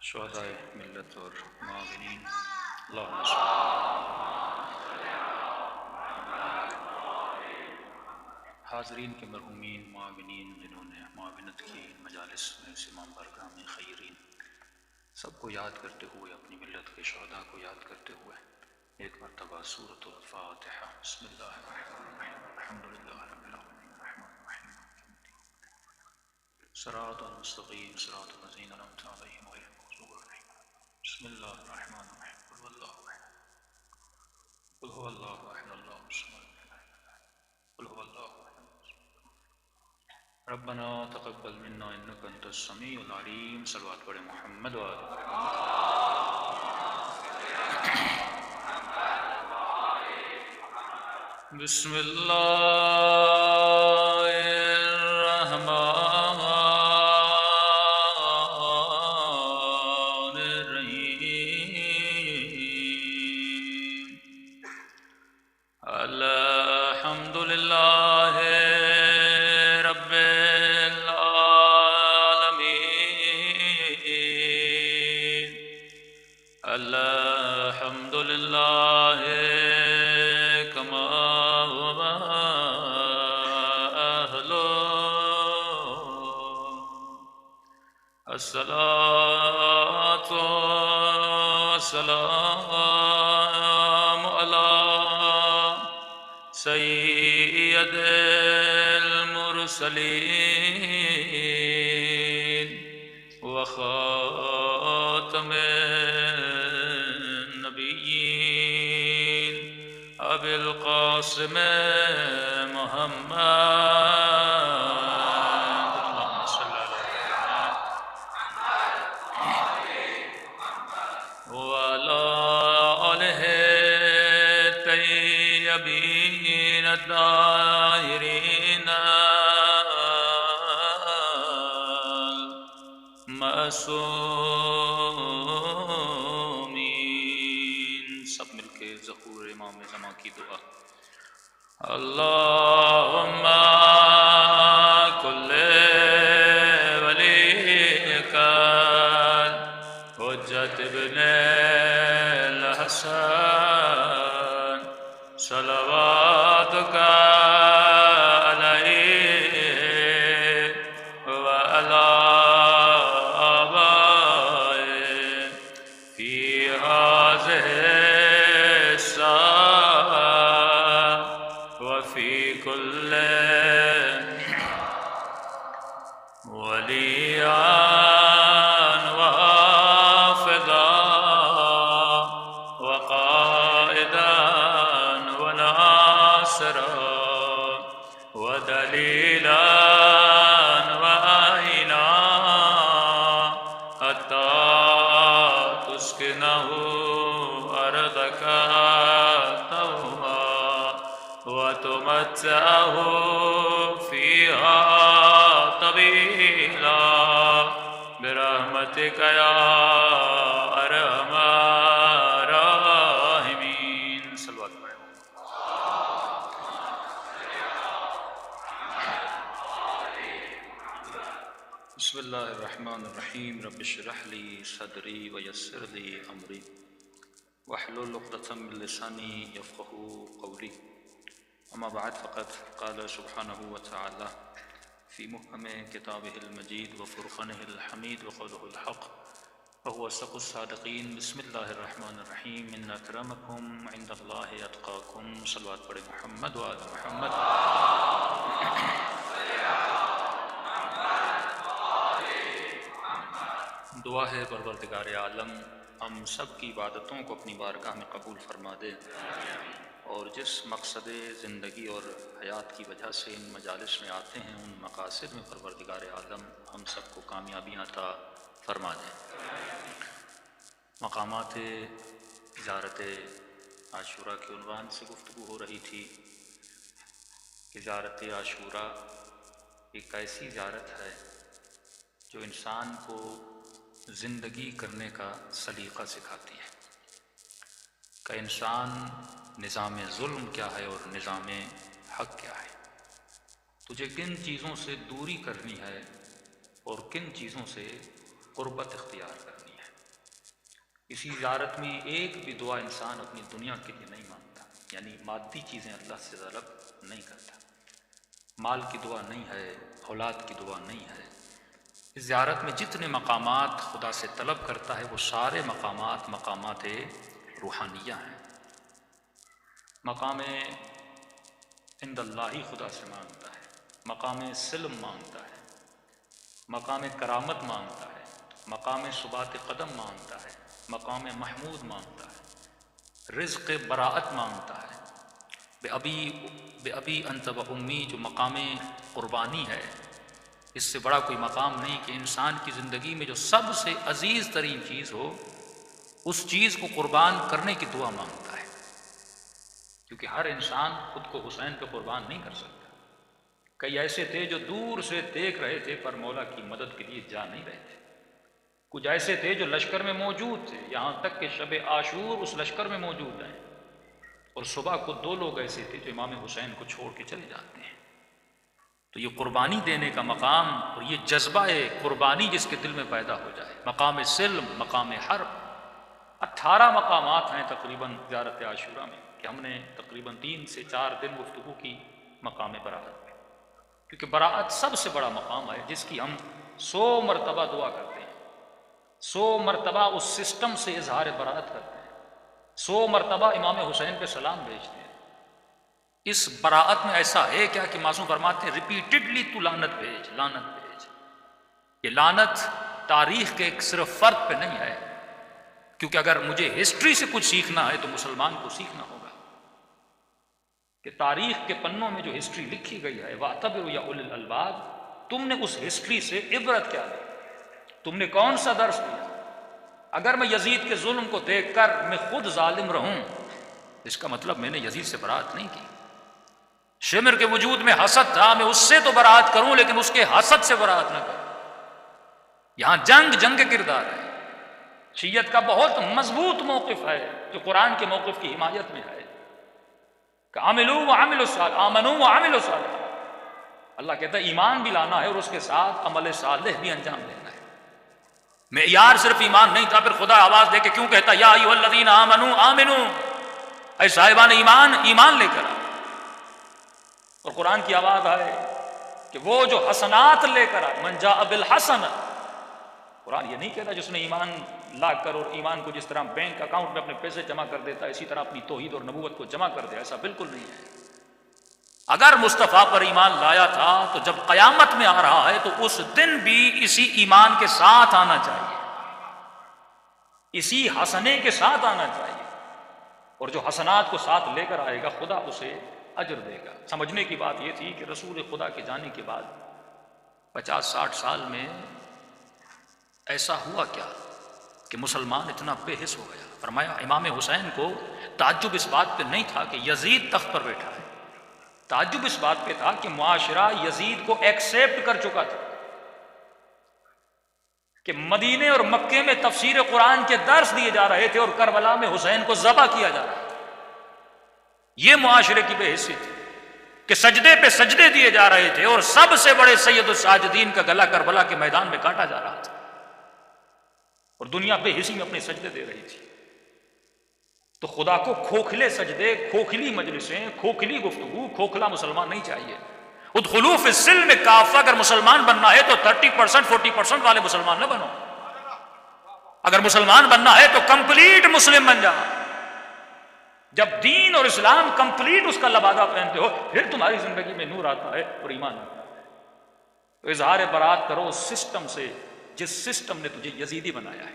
شہدائے ملت اور معاونین، اللہم صل۔ حاضرین کے مرحومین معاونین جنہوں نے معاونت کی مجالس میں سمام برگاہ میں خیرین، سب کو یاد کرتے ہوئے، اپنی ملت کے شہداء کو یاد کرتے ہوئے ایک مرتبہ سورۃ الفاتحہ۔ بسم اللہ الرحمن الرحیم، الحمدللہ رب العالمین الرحمن الرحیم صراط المستقیم صراط الذین انعمت علیہم غیر المغضوب علیہم۔ بسم اللہ الرحمن الرحیم، قل هو اللہ احد، قل هو اللہ احد اللہ الصمد، قل هو اللہ احد ربنا تقبل منا انک انت السمیع العلیم۔ صلوات پڑھیں محمد بسم اللہ الرحمن الرحیم، الحمد للہ رب العالمین، الحمد للہ کما الصلاة والسلام على سید المرسلین وخاتم النبیین ابی القاسم محمد الطاہرین المعصومین۔ سب مل کے ظہور امام زمان کی دعا۔ اللہم کل ولیک حجت ابن الحسن صلواتک علیہ وعلی آبائہ فی ہذہ الساعة وفی کل ولیان وحافظا وقائدان وناصرا ودلیلا وعینا حتی تسکنہ ارضک طوعا وتمتعہ فیہا طویلا برحمتک یا ارحم الراحمین۔ صلوات پڑھیں۔ بسم اللہ الرحمن الرحیم، رب اشرح لی صدری ویسر لی امری واحلل عقدۃ من لسانی یفقهوا قولی، اما بعد فقد قال سبحانہ وتعالی فی محکم کتابہ المجید وفرقانہ الحمید وقولہ الحق وهو اصدق الصادقین۔ بسم اللہ الرحمن الرحیم، ان اکرمکم عند اللہ اتقاکم۔ صلوات پڑھیں محمد وآل محمد۔ دعا ہے پروردگار عالم ہم سب کی عبادتوں کو اپنی بارگاہ میں قبول فرما دے، اور جس مقصد زندگی اور حیات کی وجہ سے ان مجالس میں آتے ہیں ان مقاصد میں پروردگار عالم ہم سب کو کامیابی عطا فرما دے۔ مقامات زیارت عاشوراء کے عنوان سے گفتگو ہو رہی تھی کہ زیارت عاشوراء ایک ایسی زیارت ہے جو انسان کو زندگی کرنے کا سلیقہ سکھاتی ہے کہ انسان نظام ظلم کیا ہے اور نظام حق کیا ہے، تجھے کن چیزوں سے دوری کرنی ہے اور کن چیزوں سے قربت اختیار کرنی ہے۔ اسی زیارت میں ایک بھی دعا انسان اپنی دنیا کے لیے نہیں مانگتا، یعنی مادی چیزیں اللہ سے طلب نہیں کرتا، مال کی دعا نہیں ہے، اولاد کی دعا نہیں ہے۔ اس زیارت میں جتنے مقامات خدا سے طلب کرتا ہے وہ سارے مقامات روحانیہ ہیں۔ مقام عند اللہ ہی خدا سے مانگتا ہے، مقام سلم مانگتا ہے، مقام کرامت مانگتا ہے، مقام ثبات قدم مانگتا ہے، مقام محمود مانگتا ہے، رزق براعت مانگتا ہے، بے ابی انت و امی جو مقام قربانی ہے۔ اس سے بڑا کوئی مقام نہیں کہ انسان کی زندگی میں جو سب سے عزیز ترین چیز ہو اس چیز کو قربان کرنے کی دعا مانگتا ہے، کیونکہ ہر انسان خود کو حسین پہ قربان نہیں کر سکتا۔ کئی ایسے تھے جو دور سے دیکھ رہے تھے پر مولا کی مدد کے لیے جا نہیں رہے تھے، کچھ ایسے تھے جو لشکر میں موجود تھے، یہاں تک کہ شب عاشور اس لشکر میں موجود ہیں، اور صبح کو 2 لوگ ایسے تھے جو امام حسین کو چھوڑ کے چلے جاتے ہیں۔ تو یہ قربانی دینے کا مقام اور یہ جذبہ قربانی جس کے دل میں پیدا ہو جائے، مقام سلم، مقام حرب، 18 مقامات ہیں تقریباً زیارت عاشورہ میں، کہ ہم نے تقریباً 3 سے 4 دن گفتگو کی مقام براعت میں، کیونکہ براعت سب سے بڑا مقام ہے جس کی ہم 100 مرتبہ دعا کرتے ہیں، 100 مرتبہ اس سسٹم سے اظہار براعت کرتے ہیں، 100 مرتبہ امام حسین پہ سلام بھیجتے ہیں۔ اس براعت میں ایسا ہے کیا کہ معصوم فرماتے ہیں ریپیٹڈلی تو لعنت بھیج، لعنت بھیج۔ یہ لعنت تاریخ کے ایک صرف فرد پہ نہیں ہے، کیونکہ اگر مجھے ہسٹری سے کچھ سیکھنا ہے تو مسلمان کو سیکھنا ہوگا کہ تاریخ کے پنوں میں جو ہسٹری لکھی گئی ہے، وَاعْتَبِرُوا يَا أُولِي الْأَلْبَابِ، تم نے اس ہسٹری سے عبرت کیا لی، تم نے کون سا درس لیا؟ اگر میں یزید کے ظلم کو دیکھ کر میں خود ظالم رہوں، اس کا مطلب میں نے یزید سے برات نہیں کی۔ شمر کے وجود میں حسد تھا، میں اس سے تو برات کروں لیکن اس کے حسد سے برات نہ کروں۔ یہاں جنگ کردار ہے۔ شیعت کا بہت مضبوط موقف ہے جو قرآن کے موقف کی حمایت میں ہے کہ آمنوا وعملوا صالحات۔ اللہ کہتا ہے ایمان بھی لانا ہے اور اس کے ساتھ عمل صالح بھی انجام دینا ہے۔ معیار صرف ایمان نہیں تھا، پھر خدا آواز دے کے کیوں کہتا یا ایھا الذین آمنوا آمنوا، اے صاحبان ایمان لے کر آؤ۔ اور قرآن کی آواز آئے کہ وہ جو حسنات لے کر آئے، من جاء بالحسنہ، قرآن یہ نہیں کہتا جس نے ایمان لا کر اور ایمان کو جس طرح بینک اکاؤنٹ میں اپنے پیسے جمع کر دیتا ہے اسی طرح اپنی توحید اور نبوت کو جمع کر دے، ایسا بالکل نہیں ہے۔ اگر مصطفیٰ پر ایمان لایا تھا تو جب قیامت میں آ رہا ہے تو اس دن بھی اسی ایمان کے ساتھ آنا چاہیے، اسی حسنے کے ساتھ آنا چاہیے، اور جو حسنات کو ساتھ لے کر آئے گا خدا اسے اجر دے گا۔ سمجھنے کی بات یہ تھی کہ رسول خدا کے جانے کے بعد 50-60 سال میں ایسا ہوا کیا کہ مسلمان اتنا بے حس ہو گیا۔ فرمایا امام حسین کو تعجب اس بات پہ نہیں تھا کہ یزید تخت پر بیٹھا ہے، تعجب اس بات پہ تھا کہ معاشرہ یزید کو ایکسیپٹ کر چکا تھا، کہ مدینے اور مکے میں تفسیر قرآن کے درس دیے جا رہے تھے اور کربلا میں حسین کو ذبح کیا جا رہا تھا۔ یہ معاشرے کی بے حسی تھی کہ سجدے پہ سجدے دیے جا رہے تھے اور سب سے بڑے سید الساجدین کا گلا کربلا کے میدان میں کاٹا جا رہا تھا، اور دنیا بے حسی میں اپنے سجدے دے رہی تھی۔ تو خدا کو کھوکھلے سجدے، کھوکھلی مجلسیں، کھوکھلی گفتگو، کھوکھلا مسلمان نہیں چاہیے۔ ادخلوا فی السلم کافہ، اگر مسلمان بننا ہے تو 30% 40% والے مسلمان نہ بنو، اگر مسلمان بننا ہے تو کمپلیٹ مسلم بن جاؤ۔ جب دین اور اسلام کمپلیٹ اس کا لبادہ پہنتے ہو پھر تمہاری زندگی میں نور آتا ہے اور ایمان آتا ہے۔ تو اظہار برات کرو اس سسٹم سے جس سسٹم نے تجھے یزیدی بنایا ہے۔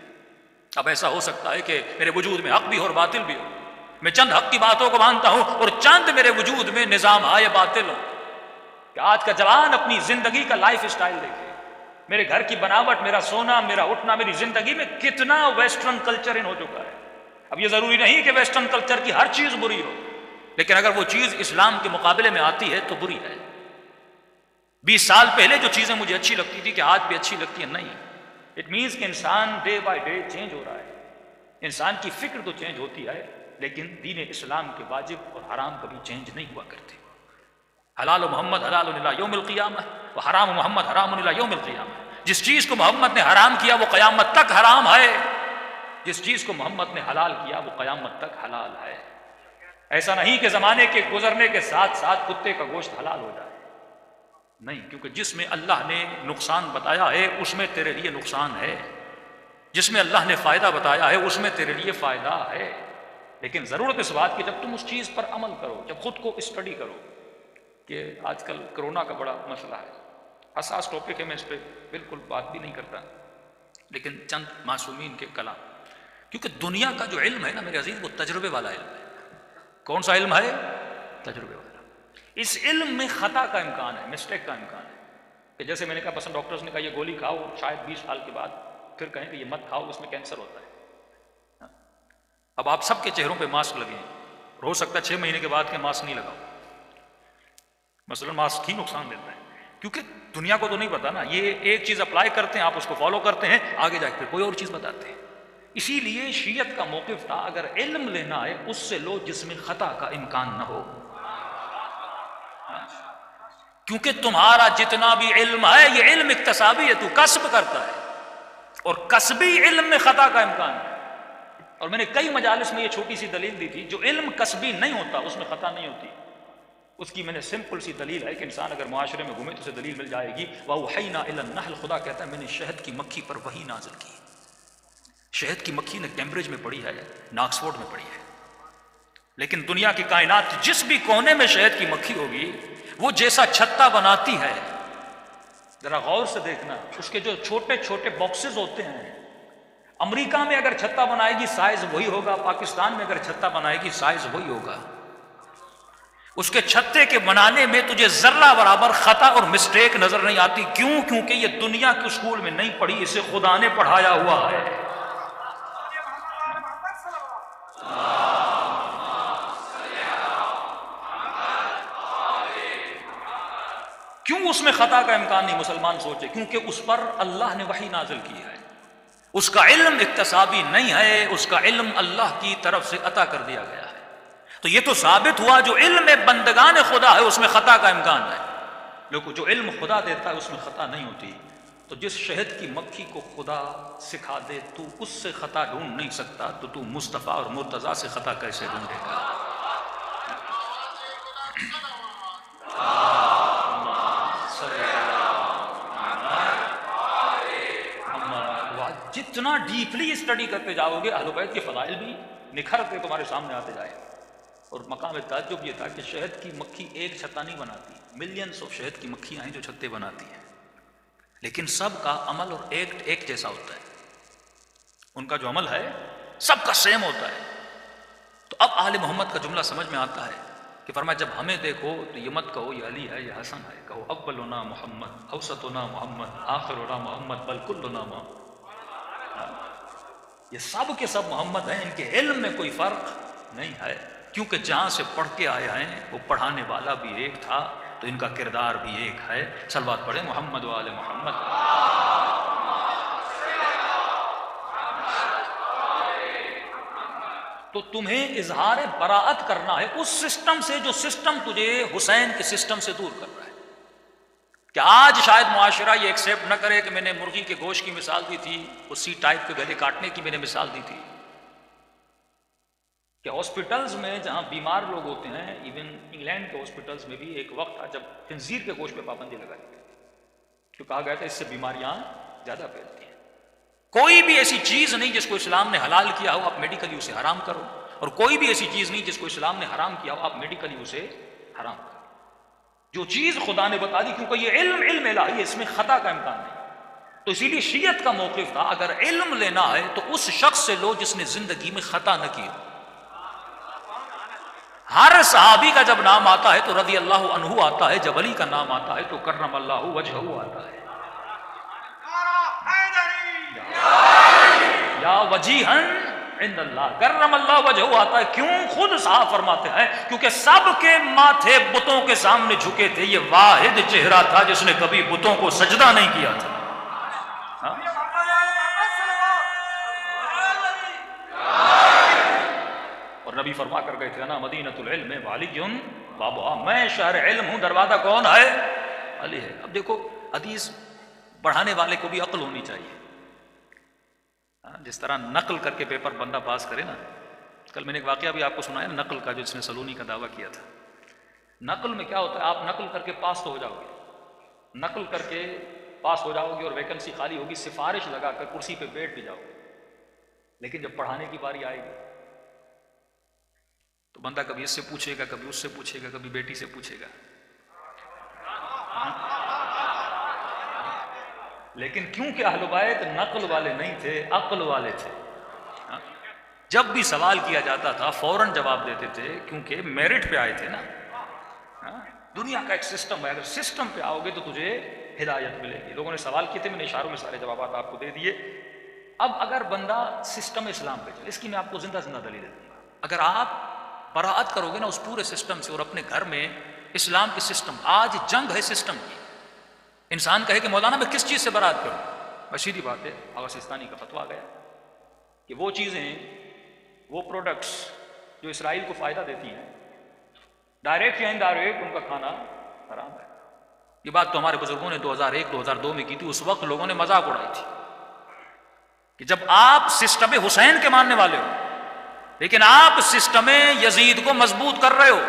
اب ایسا ہو سکتا ہے کہ میرے وجود میں حق بھی ہو اور باطل بھی ہو، میں چند حق کی باتوں کو مانتا ہوں اور چند میرے وجود میں نظام آئے باطل ہو، کہ آج کا جوان اپنی زندگی کا لائف اسٹائل دیکھے، میرے گھر کی بناوٹ، میرا سونا، میرا اٹھنا، میری زندگی میں کتنا ویسٹرن کلچر ان ہو چکا ہے۔ اب یہ ضروری نہیں کہ ویسٹرن کلچر کی ہر چیز بری ہو، لیکن اگر وہ چیز اسلام کے مقابلے میں آتی ہے تو بری ہے۔ 20 سال پہلے جو چیزیں مجھے اچھی لگتی تھی کہ آج بھی اچھی لگتی ہیں، نہیں۔ اٹ مینس کہ انسان ڈے بائی ڈے چینج ہو رہا ہے، انسان کی فکر تو چینج ہوتی ہے لیکن دین اسلام کے واجب اور حرام کبھی چینج نہیں ہوا کرتے۔ حلال محمد حلال الی یوم القیامہ و حرام محمد حرام الی یوم القیامہ، جس چیز کو محمد نے حرام کیا وہ قیامت تک حرام ہے، جس چیز کو محمد نے حلال کیا وہ قیامت تک حلال ہے. ایسا نہیں کہ زمانے کے گزرنے کے ساتھ ساتھ کتے کا گوشت حلال ہو جائے، نہیں، کیونکہ جس میں اللہ نے نقصان بتایا ہے اس میں تیرے لیے نقصان ہے، جس میں اللہ نے فائدہ بتایا ہے اس میں تیرے لیے فائدہ ہے. لیکن ضرورت اس بات کی جب تم اس چیز پر عمل کرو، جب خود کو اسٹڈی کرو. کہ آج کل کرونا کا بڑا مسئلہ ہے، حساس ٹاپک ہے، میں اس پہ بالکل بات بھی نہیں کرتا، لیکن چند معصومین کے کلام. کیونکہ دنیا کا جو علم ہے نا میرے عزیز، وہ تجربے والا علم ہے. کون سا علم ہے؟ تجربے والا. اس علم میں خطا کا امکان ہے، مسٹیک کا امکان ہے. کہ جیسے میں نے کہا مثلا ڈاکٹرز نے کہا یہ گولی کھاؤ، شاید 20 سال کے بعد پھر کہیں کہ یہ مت کھاؤ، اس میں کینسر ہوتا ہے. اب آپ سب کے چہروں پہ ماسک لگے ہیں، ہو سکتا ہے 6 مہینے کے بعد کے ماسک نہیں لگاؤ. مثلا ماسک ہی نقصان دیتا ہے، کیونکہ دنیا کو تو نہیں پتا نا. یہ ایک چیز اپلائی کرتے ہیں، آپ اس کو فالو کرتے ہیں، آگے جا کے پھر کوئی اور چیز بتاتے ہیں. اسی لیے شیعت کا موقف تھا اگر علم لینا ہے اس سے لو جس میں خطا کا امکان نہ ہو. کیونکہ تمہارا جتنا بھی علم ہے یہ علم اکتسابی ہے، تو کسب کرتا ہے، اور کسبی علم میں خطا کا امکان ہے. اور میں نے کئی مجالس میں یہ چھوٹی سی دلیل دی تھی، جو علم کسبی نہیں ہوتا اس میں خطا نہیں ہوتی. اس کی میں نے سمپل سی دلیل ہے کہ انسان اگر معاشرے میں گھومے تو اسے دلیل مل جائے گی. وَأَوْحَيْنَا إِلَى النَّحْلِ، خدا کہتا ہے میں نے شہد کی مکھی پر وحی نازل کی. شہد کی مکھی نے کیمبرج میں پڑھی ہے، نہ آکسفورڈ میں پڑھی ہے، لیکن دنیا کی کائنات جس بھی کونے میں شہد کی مکھی ہوگی وہ جیسا چھتا بناتی ہے، ذرا غور سے دیکھنا، اس کے جو چھوٹے چھوٹے باکسز ہوتے ہیں، امریکہ میں اگر چھتا بنائے گی سائز وہی ہوگا، پاکستان میں اگر چھتا بنائے گی سائز وہی ہوگا. اس کے چھتے کے بنانے میں تجھے ذرہ برابر خطا اور مسٹیک نظر نہیں آتی. کیوں؟ کیونکہ یہ دنیا کے اسکول میں نہیں پڑھی، اسے خدا نے پڑھایا ہوا ہے. کیوں اس میں خطا کا امکان نہیں؟ مسلمان سوچے، کیونکہ اس پر اللہ نے وحی نازل کی ہے. اس کا علم اکتسابی نہیں ہے، اس کا علم اللہ کی طرف سے عطا کر دیا گیا ہے. تو یہ تو ثابت ہوا جو علم بندگان خدا ہے اس میں خطا کا امکان ہے، لیکن جو علم خدا دیتا ہے اس میں خطا نہیں ہوتی. تو جس شہد کی مکھی کو خدا سکھا دے تو اس سے خطا ڈھونڈ نہیں سکتا، تو مصطفیٰ اور مرتضیٰ سے خطا کیسے ڈھونڈے گا؟ جتنا ڈیپلی اسٹڈی کرتے جاؤ گے اہل بیت کے فضائل بھی نکھر کے تمہارے سامنے آتے جائے. اور مقام تعجب یہ تھا کہ شہد کی مکھی ایک چھتا نہیں بناتی، ملینز آف شہد کی مکھیاں ہیں جو چھتے بناتی ہیں، لیکن سب کا عمل اور ایکٹ ایک جیسا ہوتا ہے. ان کا جو عمل ہے سب کا سیم ہوتا ہے. تو اب آل محمد کا جملہ سمجھ میں آتا ہے کہ فرمایا جب ہمیں دیکھو تو یہ مت کہو یہ علی ہے یہ حسن ہے، کہو اولنا محمد، اوسطنا محمد، آخرنا محمد، بل کلنا محمد. یہ سب کے سب محمد ہیں، ان کے علم میں کوئی فرق نہیں ہے، کیونکہ جہاں سے پڑھ کے آئے ہیں وہ پڑھانے والا بھی ایک تھا، تو ان کا کردار بھی ایک ہے. صلوات پڑھیں محمد و آل محمد. تو تمہیں اظہار براءت کرنا ہے اس سسٹم سے جو سسٹم تجھے حسین کے سسٹم سے دور کر رہا ہے. کہ آج شاید معاشرہ یہ ایکسیپٹ نہ کرے کہ میں نے مرغی کے گوشت کی مثال دی تھی، وہ سی ٹائپ کے گلے کاٹنے کی میں نے مثال دی تھی، کہ ہاسپٹلز میں جہاں بیمار لوگ ہوتے ہیں، ایون انگلینڈ کے ہاسپٹلز میں بھی ایک وقت تھا جب خنزیر کے گوشت پہ پابندی لگائی گئی، تو کہا گیا تھا اس سے بیماریاں زیادہ پھیلتی ہیں. کوئی بھی ایسی چیز نہیں جس کو اسلام نے حلال کیا ہو آپ میڈیکلی اسے حرام کرو، اور کوئی بھی ایسی چیز نہیں جس کو اسلام نے حرام کیا ہو آپ میڈیکلی اسے حرام کرو. جو چیز خدا نے بتا دی، کیونکہ یہ علم الہی ہے، اس میں خطا کا امکان نہیں. تو اسی لیے شیعت کا موقف تھا اگر علم لینا ہے تو اس شخص سے لو جس نے زندگی میں خطا نہ کی ہو. ہر صحابی کا جب نام آتا ہے تو رضی اللہ عنہ آتا ہے، جب علی کا نام آتا ہے تو کرم اللہ وجہہ آتا ہے. یا وجیہن عند اللہ، کرم اللہ وجہہ آتا ہے. کیوں؟ خود صاحب فرماتے ہیں کیونکہ سب کے ماتھے بتوں کے سامنے جھکے تھے، یہ واحد چہرہ تھا جس نے کبھی بتوں کو سجدہ نہیں کیا تھا. اور نبی فرما کر گئے تھے نا مدینۃ العلم وعلی بابا، میں شہر علم ہوں، دروازہ کون ہے؟ علی ہے. اب دیکھو حدیث پڑھانے والے کو بھی عقل ہونی چاہیے. جس طرح نقل کر کے پیپر بندہ پاس کرے نا. کل میں نے ایک واقعہ بھی آپ کو سنایا نقل کا، جو اس نے سلونی کا دعویٰ کیا تھا. نقل میں کیا ہوتا ہے، آپ نقل کر کے پاس تو ہو جاؤ گے، نقل کر کے پاس ہو جاؤ گے اور ویکنسی خالی ہوگی، سفارش لگا کر کرسی پہ بیٹھ بھی جاؤ گے، لیکن جب پڑھانے کی باری آئے گی تو بندہ کبھی اس سے پوچھے گا، کبھی اس سے پوچھے گا، کبھی بیٹی سے پوچھے گا. لیکن کیونکہ اہل بیت نقل والے نہیں تھے، عقل والے تھے، جب بھی سوال کیا جاتا تھا فوراً جواب دیتے تھے، کیونکہ میرٹ پہ آئے تھے نا. دنیا کا ایک سسٹم ہے، اگر سسٹم پہ آؤ گے تو تجھے ہدایت ملے گی. لوگوں نے سوال کیے تھے، میں نے اشاروں میں سارے جوابات آپ کو دے دیے. اب اگر بندہ سسٹم اسلام پہ چلے، اس کی میں آپ کو زندہ دلیل دوں گا. اگر آپ براعت کرو گے نا اس پورے سسٹم سے اور اپنے گھر میں اسلام کی سسٹم، آج جنگ ہے سسٹم کی. انسان کہے کہ مولانا میں کس چیز سے براعت کروں، بس سیدھی بات ہے، آغا سستانی کا فتویٰ گیا کہ وہ چیزیں، وہ پروڈکٹس جو اسرائیل کو فائدہ دیتی ہیں، ڈائریکٹ یا انڈائریکٹ ان کا کھانا حرام ہے. یہ بات تو ہمارے بزرگوں نے 2001-2002 میں کی تھی. اس وقت لوگوں نے مذاق اڑائی تھی کہ جب آپ سسٹم حسین کے ماننے والے ہو لیکن آپ سسٹم یزید کو مضبوط کر رہے ہو.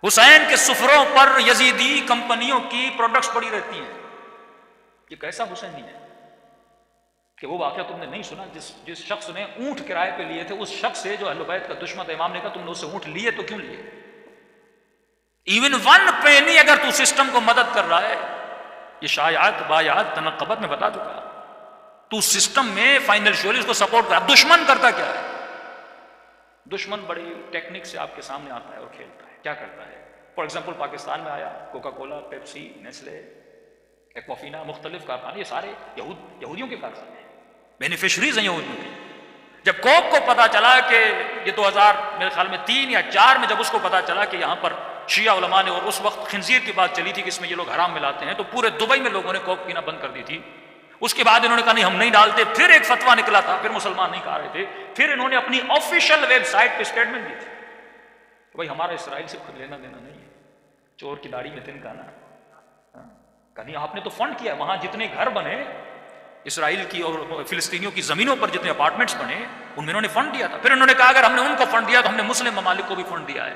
حسین کے سفروں پر یزیدی کمپنیوں کی پروڈکٹس پڑی رہتی ہیں. یہ کیسا حسینی ہے کہ وہ واقعہ تم نے نہیں سنا جس شخص نے اونٹ کرائے پہ لیے تھے، اس شخص سے جو اہل بیت کا دشمن تھا، امام نے کہا تم نے اس سے اونٹ لیے تو کیوں لیے؟ ایون ون پینی اگر تو سسٹم کو مدد کر رہا ہے، یہ شایعات بایعات تنقبت میں بتا چکا، تو سسٹم میں فائنینشیلی اس کو سپورٹ کر. اب دشمن کرتا کیا ہے؟ دشمن بڑی ٹیکنک سے آپ کے سامنے آتا ہے اور کھیلتا ہے. کیا کرتا ہے؟ فار ایگزامپل پاکستان میں آیا Coca Cola, Pepsi, Nestle, Aquafina, مختلف کارخانے، یہ سارے یہودیوں کے کارخانے ہیں، بینیفیشریز ہیں یہودیوں کی. جب کوک کو پتا چلا کہ یہ 2000 میرے خیال میں 3 یا 4 میں جب اس کو پتا چلا کہ یہاں پر شیعہ علماء نے، اور اس وقت خنزیر کی بات چلی تھی کہ اس میں یہ لوگ حرام ملاتے ہیں، تو پورے دبئی میں لوگوں نے کوک پینا بند کر دی تھی. اس کے بعد انہوں نے کہا نہیں ہم نہیں ڈالتے. پھر ایک فتویٰ نکلا تھا، پھر مسلمان نہیں کہا رہے تھے، پھر انہوں نے اپنی آفیشیل ویب سائٹ پہ اسٹیٹمنٹ دی تھی کہ بھائی ہمارا اسرائیل سے خود لینا دینا نہیں ہے. چور کی داڑھی میں تنکانا. کہا آپ نے تو فنڈ کیا، وہاں جتنے گھر بنے اسرائیل کی اور فلسطینیوں کی زمینوں پر جتنے اپارٹمنٹس بنے ان میں انہوں نے فنڈ دیا تھا. پھر انہوں نے کہا اگر ہم نے ان کو فنڈ دیا تو ہم نے مسلم ممالک کو بھی فنڈ دیا ہے.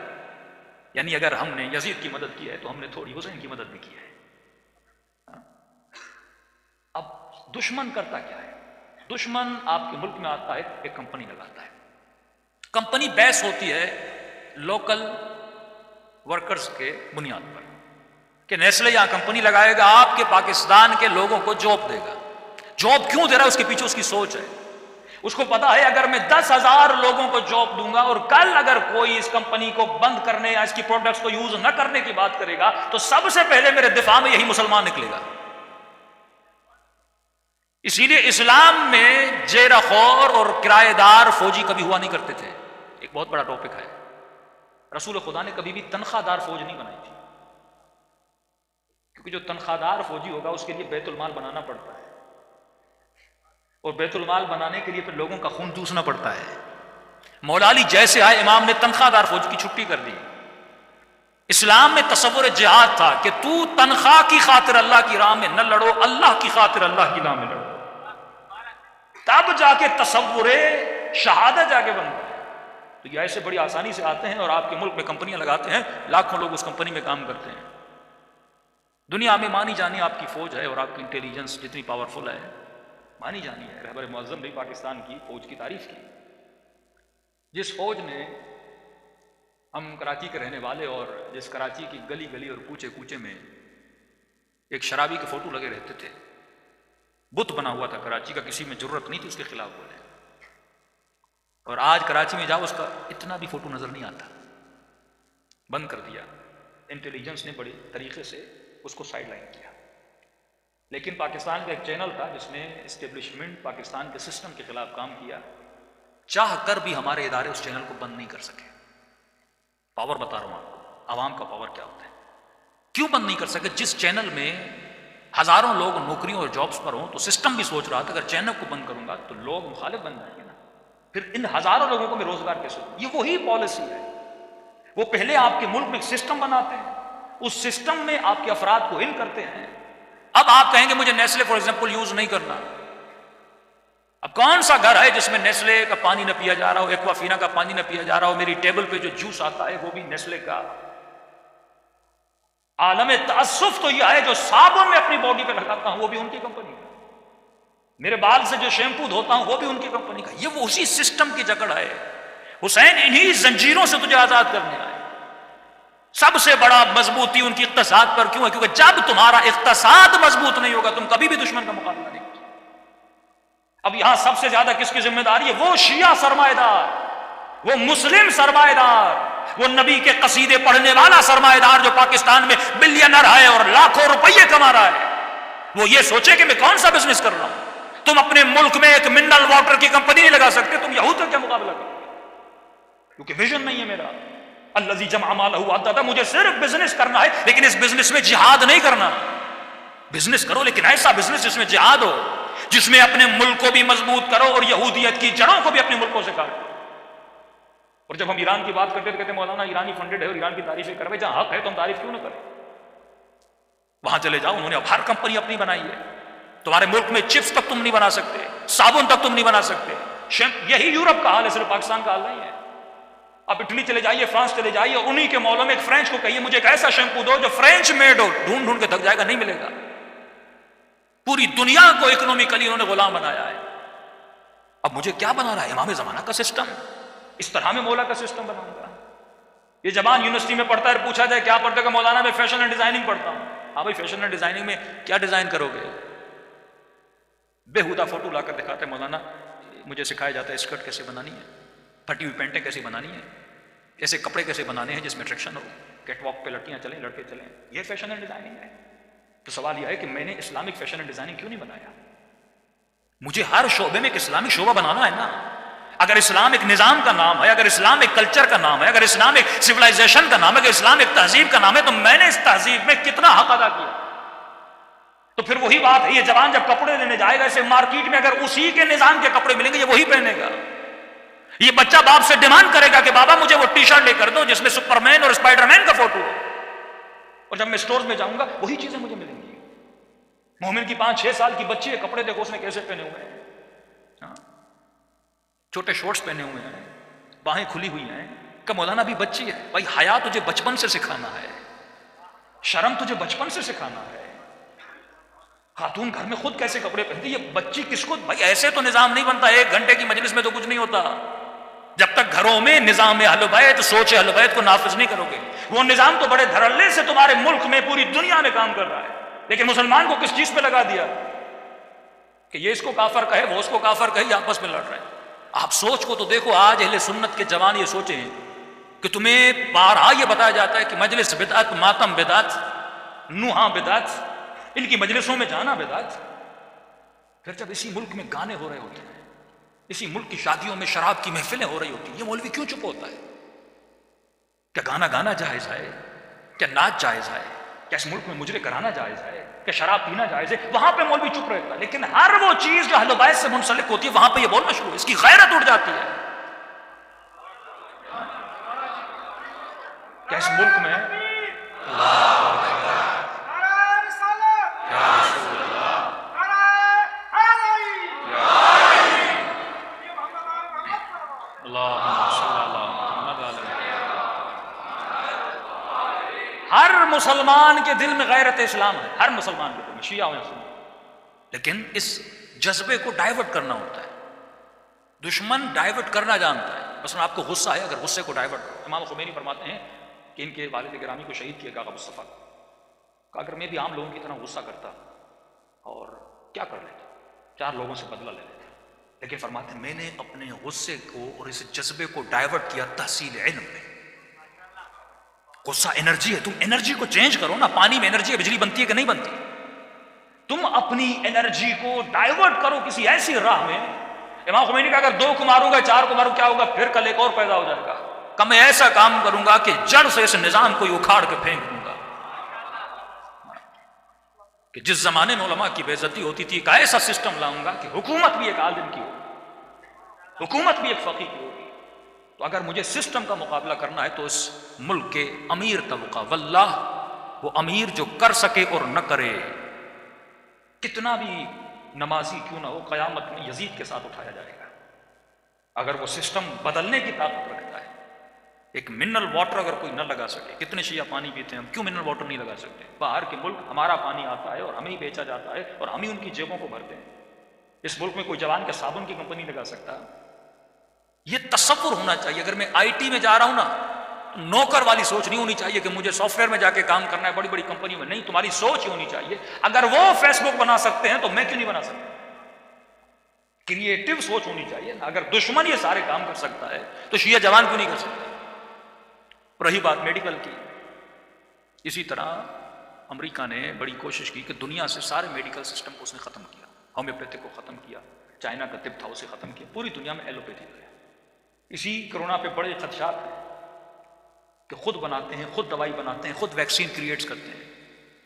یعنی اگر ہم نے یزید کی مدد کی ہے تو ہم نے تھوڑی حسین کی مدد بھی کی ہے. اب دشمن کرتا کیا ہے؟ دشمن آپ کے ملک میں آتا ہے، ایک کمپنی لگاتا ہے. کمپنی بیس ہوتی ہے لوکل ورکرز کے بنیاد پر کہ نیسلے یہاں کمپنی لگائے گا، آپ کے پاکستان کے لوگوں کو جاب دے گا. جاب کیوں دے رہا ہے؟ اس کے پیچھے اس کی سوچ ہے. اس کو پتا ہے اگر میں 10,000 لوگوں کو جاب دوں گا اور کل اگر کوئی اس کمپنی کو بند کرنے یا اس کی پروڈکٹس کو یوز نہ کرنے کی بات کرے گا تو سب سے پہلے میرے دفاع میں یہی مسلمان نکلے گا. اسی لیے اسلام میں جیرہ خور اور کرایہ دار فوجی کبھی ہوا نہیں کرتے تھے. ایک بہت بڑا ٹاپک ہے. رسول خدا نے کبھی بھی تنخواہ دار فوج نہیں بنائی تھی، کیونکہ جو تنخواہ دار فوجی ہوگا اس کے لیے بیت المال بنانا پڑتا ہے، اور بیت المال بنانے کے لیے پھر لوگوں کا خون چوسنا پڑتا ہے. مولا علی جیسے آئے امام نے تنخواہ دار فوج کی چھٹی کر دی. اسلام میں تصور جہاد تھا کہ تو تنخواہ کی خاطر اللہ کی راہ میں نہ لڑو، اللہ کی خاطر اللہ کی راہ میں لڑو، تب جا کے تصور شہادت جا کے بنتا ہے. تو یہ ایسے بڑی آسانی سے آتے ہیں اور آپ کے ملک میں کمپنیاں لگاتے ہیں، لاکھوں لوگ اس کمپنی میں کام کرتے ہیں. دنیا میں مانی جانی آپ کی فوج ہے اور آپ کی انٹیلیجنس جتنی پاورفل ہے مانی جانی ہے. رہبر معظم نے پاکستان کی فوج کی تعریف کی. جس فوج نے، ہم کراچی کے رہنے والے، اور جس کراچی کی گلی گلی اور کوچے کوچے میں ایک شرابی کے فوٹو لگے رہتے تھے، بت بنا ہوا تھا کراچی کا، کسی میں جرت نہیں تھی اس کے خلاف بولے. اور آج کراچی میں جاؤ اس کا اتنا بھی فوٹو نظر نہیں آتا، بند کر دیا. انٹیلیجنس نے بڑے طریقے سے اس کو سائڈ لائن کیا. لیکن پاکستان کا ایک چینل تھا جس نے اسٹیبلشمنٹ پاکستان کے سسٹم کے خلاف کام کیا، چاہ کر بھی ہمارے ادارے اس چینل کو بند نہیں کر سکے. پاور بتا رہا ہوں آپ کو، عوام کا پاور کیا ہوتا ہے. کیوں بند نہیں کر سکے؟ جس چینل میں ہزاروں لوگ نوکریوں اور جابس پر ہوں تو سسٹم بھی سوچ رہا تھا اگر چینل کو بند کروں گا تو لوگ مخالف بن جائیں گے نا، پھر ان ہزاروں لوگوں کو میں روزگار کیسے دوں؟ یہ وہی پالیسی ہے. وہ پہلے آپ کے ملک میں ایک سسٹم بناتے ہیں، اس سسٹم میں آپ کے افراد کو ان کرتے ہیں. اب آپ کہیں گے مجھے نیسلے فار ایگزامپل یوز نہیں کرنا، اب کون سا گھر ہے جس میں نیسلے کا پانی نہ پیا جا رہا ہو، ایکوافینا کا پانی نہ پیا جا رہا ہو، میری ٹیبل پہ جو جوس آتا ہے وہ بھی نیسلے کا؟ عالم تاسف تو یہ ہے جو صابن میں اپنی باڈی پہ لگاتا ہوں وہ بھی ان کی کمپنی کا، میرے بال سے جو شیمپو دھوتا ہوں وہ بھی ان کی کمپنی کا۔ یہ وہ اسی سسٹم کی جکڑ ہے۔ حسین انہی زنجیروں سے تجھے آزاد کرنے آئے۔ سب سے بڑا مضبوطی ان کی اقتصاد پر کیوں ہے؟ کیونکہ جب تمہارا اقتصاد مضبوط نہیں ہوگا تم کبھی بھی دشمن کا مقابلہ نہیں کر سکتے۔ اب یہاں سب سے زیادہ کس کی ذمہ داری ہے؟ وہ شیعہ سرمایہ دار، وہ مسلم سرمایہ دار، وہ نبی کے قصیدے پڑھنے والا سرمایہ دار جو پاکستان میں بلینر ہے اور لاکھوں روپیے کما رہا ہے، وہ یہ سوچے کہ میں کون سا بزنس کر رہا ہوں۔ تم اپنے ملک میں ایک منرل واٹر کی کمپنی نہیں لگا سکتے، تم یہود کا کیا مقابلہ کرو؟ کیونکہ ویژن نہیں ہے میرا۔ الذی جمع مالہ وعددہ، مجھے صرف بزنس کرنا ہے لیکن اس بزنس میں جہاد نہیں کرنا۔ بزنس کرو لیکن ایسا بزنس جس میں جہاد ہو، جس میں اپنے ملک کو بھی مضبوط کرو اور یہودیت کی جڑوں کو بھی اپنے ملکوں سے کاٹو۔ اور جب ہم ایران کی بات کرتے تو کہتے مولانا ایرانی فنڈڈ ہے اور ایران کی تعریفیں کروے، جہاں حق ہے تو ہم تعریف کیوں نہ کریں؟ وہاں چلے جاؤ، انہوں نے اب ہر کمپنی اپنی بنائی ہے۔ تمہارے ملک میں چپس تک تم نہیں بنا سکتے، صابن تک تم نہیں بنا سکتے۔ یہی یورپ کا حال ہے، صرف پاکستان کا حال نہیں ہے۔ آپ اٹلی چلے جائیے، فرانس چلے جائیے، انہی کے مالوں میں ایک فرینچ کو کہیے مجھے ایک ایسا شیمپو دو جو فرینچ میڈ ہو، ڈھونڈ ڈھونڈ کے تھک جائے گا، نہیں ملے گا۔ پوری دنیا کو اکنومیکلی انہوں نے غلام بنایا ہے۔ اب مجھے کیا بنا رہا ہے؟ امام زمانہ کا سسٹم، اس طرح میں مولا کا سسٹم بناؤں گا۔ یہ جوان یونیورسٹی میں پڑھتا ہے، پوچھا جائے کیا پڑھتا ہے کہ مولانا میں فیشن اینڈ ڈیزائننگ پڑھتا ہوں۔ ہاں بھائی، فیشن اینڈ ڈیزائننگ میں کیا ڈیزائن کرو گے؟ بےہودہ فوٹو لا کر دکھاتے ہیں مولانا مجھے سکھایا جاتا ہے اسکرٹ کیسے بنانی ہے، پھٹی ہوئی پینٹیں کیسے بنانی ہے، ایسے کپڑے کیسے بنانے ہیں جس میں اٹریکشن ہو، کیٹ واک پہ لڑکیاں چلیں لڑکے چلیں، یہ فیشن اینڈ ڈیزائننگ ہے۔ تو سوال یہ ہے کہ میں نے اسلامک فیشن اینڈ ڈیزائننگ کیوں نہیں بنایا؟ مجھے ہر شعبے میں ایک اسلامک شعبہ بنانا ہے نا۔ اگر اسلام ایک نظام کا نام ہے، اگر اسلام ایک کلچر کا نام ہے، اگر اسلام ایک سویلائزیشن کا نام ہے، اگر اسلام ایک تہذیب کا نام ہے، تو میں نے اس تہذیب میں کتنا حق ادا کیا؟ تو پھر وہی بات ہے، یہ جوان جب کپڑے لینے جائے گا اسے مارکیٹ میں اگر اسی کے نظام کے کپڑے ملیں گے یہ وہی پہنے گا۔ یہ بچہ باپ سے ڈیمانڈ کرے گا کہ بابا مجھے وہ ٹی شرٹ لے کر دو جس میں سپر مین اور اسپائڈر مین کا فوٹو ہو، اور جب میں اسٹور میں جاؤں گا وہی چیزیں مجھے ملیں گی۔ مومن کی 5-6 سال کی بچی ہے، کپڑے دیکھو اس نے کیسے پہنے ہوئے ہیں، چھوٹے شورٹس پہنے ہوئے ہیں، باہیں کھلی ہوئی ہیں، کہ مولانا بھی بچی ہے۔ بھائی حیا تجھے بچپن سے سکھانا ہے، شرم تجھے بچپن سے سکھانا ہے۔ خاتون گھر میں خود کیسے کپڑے پہنتی، یہ بچی کس کو؟ بھائی ایسے تو نظام نہیں بنتا، 1 گھنٹے کی مجلس میں تو کچھ نہیں ہوتا۔ جب تک گھروں میں نظام اہل بیت، سوچ اہل بیت کو نافذ نہیں کرو گے، وہ نظام تو بڑے دھڑلے سے تمہارے ملک میں پوری دنیا میں کام کر رہا ہے، لیکن مسلمان کو کس چیز پہ لگا دیا کہ یہ اس کو کافر کہے، وہ اس کو کافر کہے، یہ آپس میں لڑ رہے ہیں۔ آپ سوچ کو تو دیکھو، آج اہل سنت کے جوان یہ سوچیں کہ تمہیں بارہا یہ بتایا جاتا ہے کہ مجلس بدعت، ماتم بدعت، نوحہ بدعت، ان کی مجلسوں میں جانا بدعت۔ پھر جب اسی ملک میں گانے ہو رہے ہوتے ہیں، اسی ملک کی شادیوں میں شراب کی محفلیں ہو رہی ہوتی ہیں، یہ مولوی کیوں چپ ہوتا ہے؟ کیا گانا گانا جائز ہے؟ کیا ناچ جائز ہے؟ کیا اس ملک میں مجرے کرانا جائز ہے؟ کیا شراب پینا جائز ہے؟ وہاں پہ مولوی چپ رہتا ہے، لیکن ہر وہ چیز جو اہل بیت سے منسلک ہوتی ہے وہاں پہ یہ بولنا شروع، اس کی غیرت اٹھ جاتی ہے۔ کیا اس ملک میں ہر مسلمان کے دل میں غیرت اسلام ہے، ہر مسلمان کے دل میں، شیعہ ہو یا سنی، لیکن اس جذبے کو ڈائیورٹ کرنا ہوتا ہے۔ دشمن ڈائیورٹ کرنا جانتا ہے۔ مثلا آپ کو غصہ ہے، اگر غصے کو ڈائیورٹ کرو، امام خمینی فرماتے ہیں کہ ان کے والد گرامی کو شہید کیا آقا مصطفیٰ کہ اگر میں بھی عام لوگوں کی طرح غصہ کرتا اور کیا کر لیتا، 4 لوگوں سے بدلہ لے لیتا، لیکن فرماتے ہیں میں نے اپنے غصے کو اور اس جذبے کو ڈائیورٹ کیا تحصیل علم میں۔ غصہ انرجی ہے، تم انرجی کو چینج کرو نا۔ پانی میں انرجی ہے، بجلی بنتی ہے کہ نہیں بنتی؟ تم اپنی انرجی کو ڈائیورٹ کرو کسی ایسی راہ میں۔ امام خمینی کا اگر 2 کو ماروں گا 4 کو ماروں کیا ہوگا؟ پھر کل ایک اور پیدا ہو جائے گا کہ میں ایسا کام کروں گا کہ جڑ سے اس نظام کو اکھاڑ کے پھینک دوں گا۔ کہ جس زمانے میں علماء کی بے عزتی ہوتی تھی، ایک ایسا سسٹم لاؤں گا کہ حکومت بھی ایک عالم کی ہوگی، حکومت بھی ایک فقیہ کی ہوگی۔ تو اگر مجھے سسٹم کا مقابلہ کرنا ہے تو اس ملک کے امیر طبقہ، واللہ وہ امیر جو کر سکے اور نہ کرے، کتنا بھی نمازی کیوں نہ ہو قیامت میں یزید کے ساتھ اٹھایا جائے گا اگر وہ سسٹم بدلنے کی طاقت رکھتا ہے۔ ایک منرل واٹر اگر کوئی نہ لگا سکے، کتنے شیعہ پانی پیتے ہیں، ہم کیوں منرل واٹر نہیں لگا سکتے؟ باہر کے ملک ہمارا پانی آتا ہے اور ہمیں ہی بیچا جاتا ہے اور ہم ہی ان کی جیبوں کو بھرتے ہیں۔ اس ملک میں کوئی جوان کے صابن کی کمپنی لگا سکتا؟ یہ تصور ہونا چاہیے۔ اگر میں آئی ٹی میں جا رہا ہوں نا، نوکر والی سوچ نہیں ہونی چاہیے کہ مجھے سافٹ ویئر میں جا کے کام کرنا ہے بڑی بڑی کمپنی میں، نہیں، تمہاری سوچ ہی ہونی چاہیے اگر وہ فیس بک بنا سکتے ہیں تو میں کیوں نہیں بنا سکتا؟ کریٹو سوچ ہونی چاہیے نا۔ اگر دشمن یہ سارے کام کر سکتا ہے تو شیعہ جوان کیوں نہیں کر سکتا؟ رہی بات میڈیکل کی، اسی طرح امریکہ نے بڑی کوشش کی کہ دنیا سے سارے میڈیکل سسٹم کو اس نے ختم کیا، ہومیوپیتھی کو ختم کیا، چائنا کا طب تھا اسے ختم کیا، پوری دنیا میں ایلوپیتھی ہے۔ اسی کرونا پہ بڑے خدشات ہیں کہ خود بناتے ہیں، خود دوائی بناتے ہیں، خود ویکسین کریٹس کرتے ہیں۔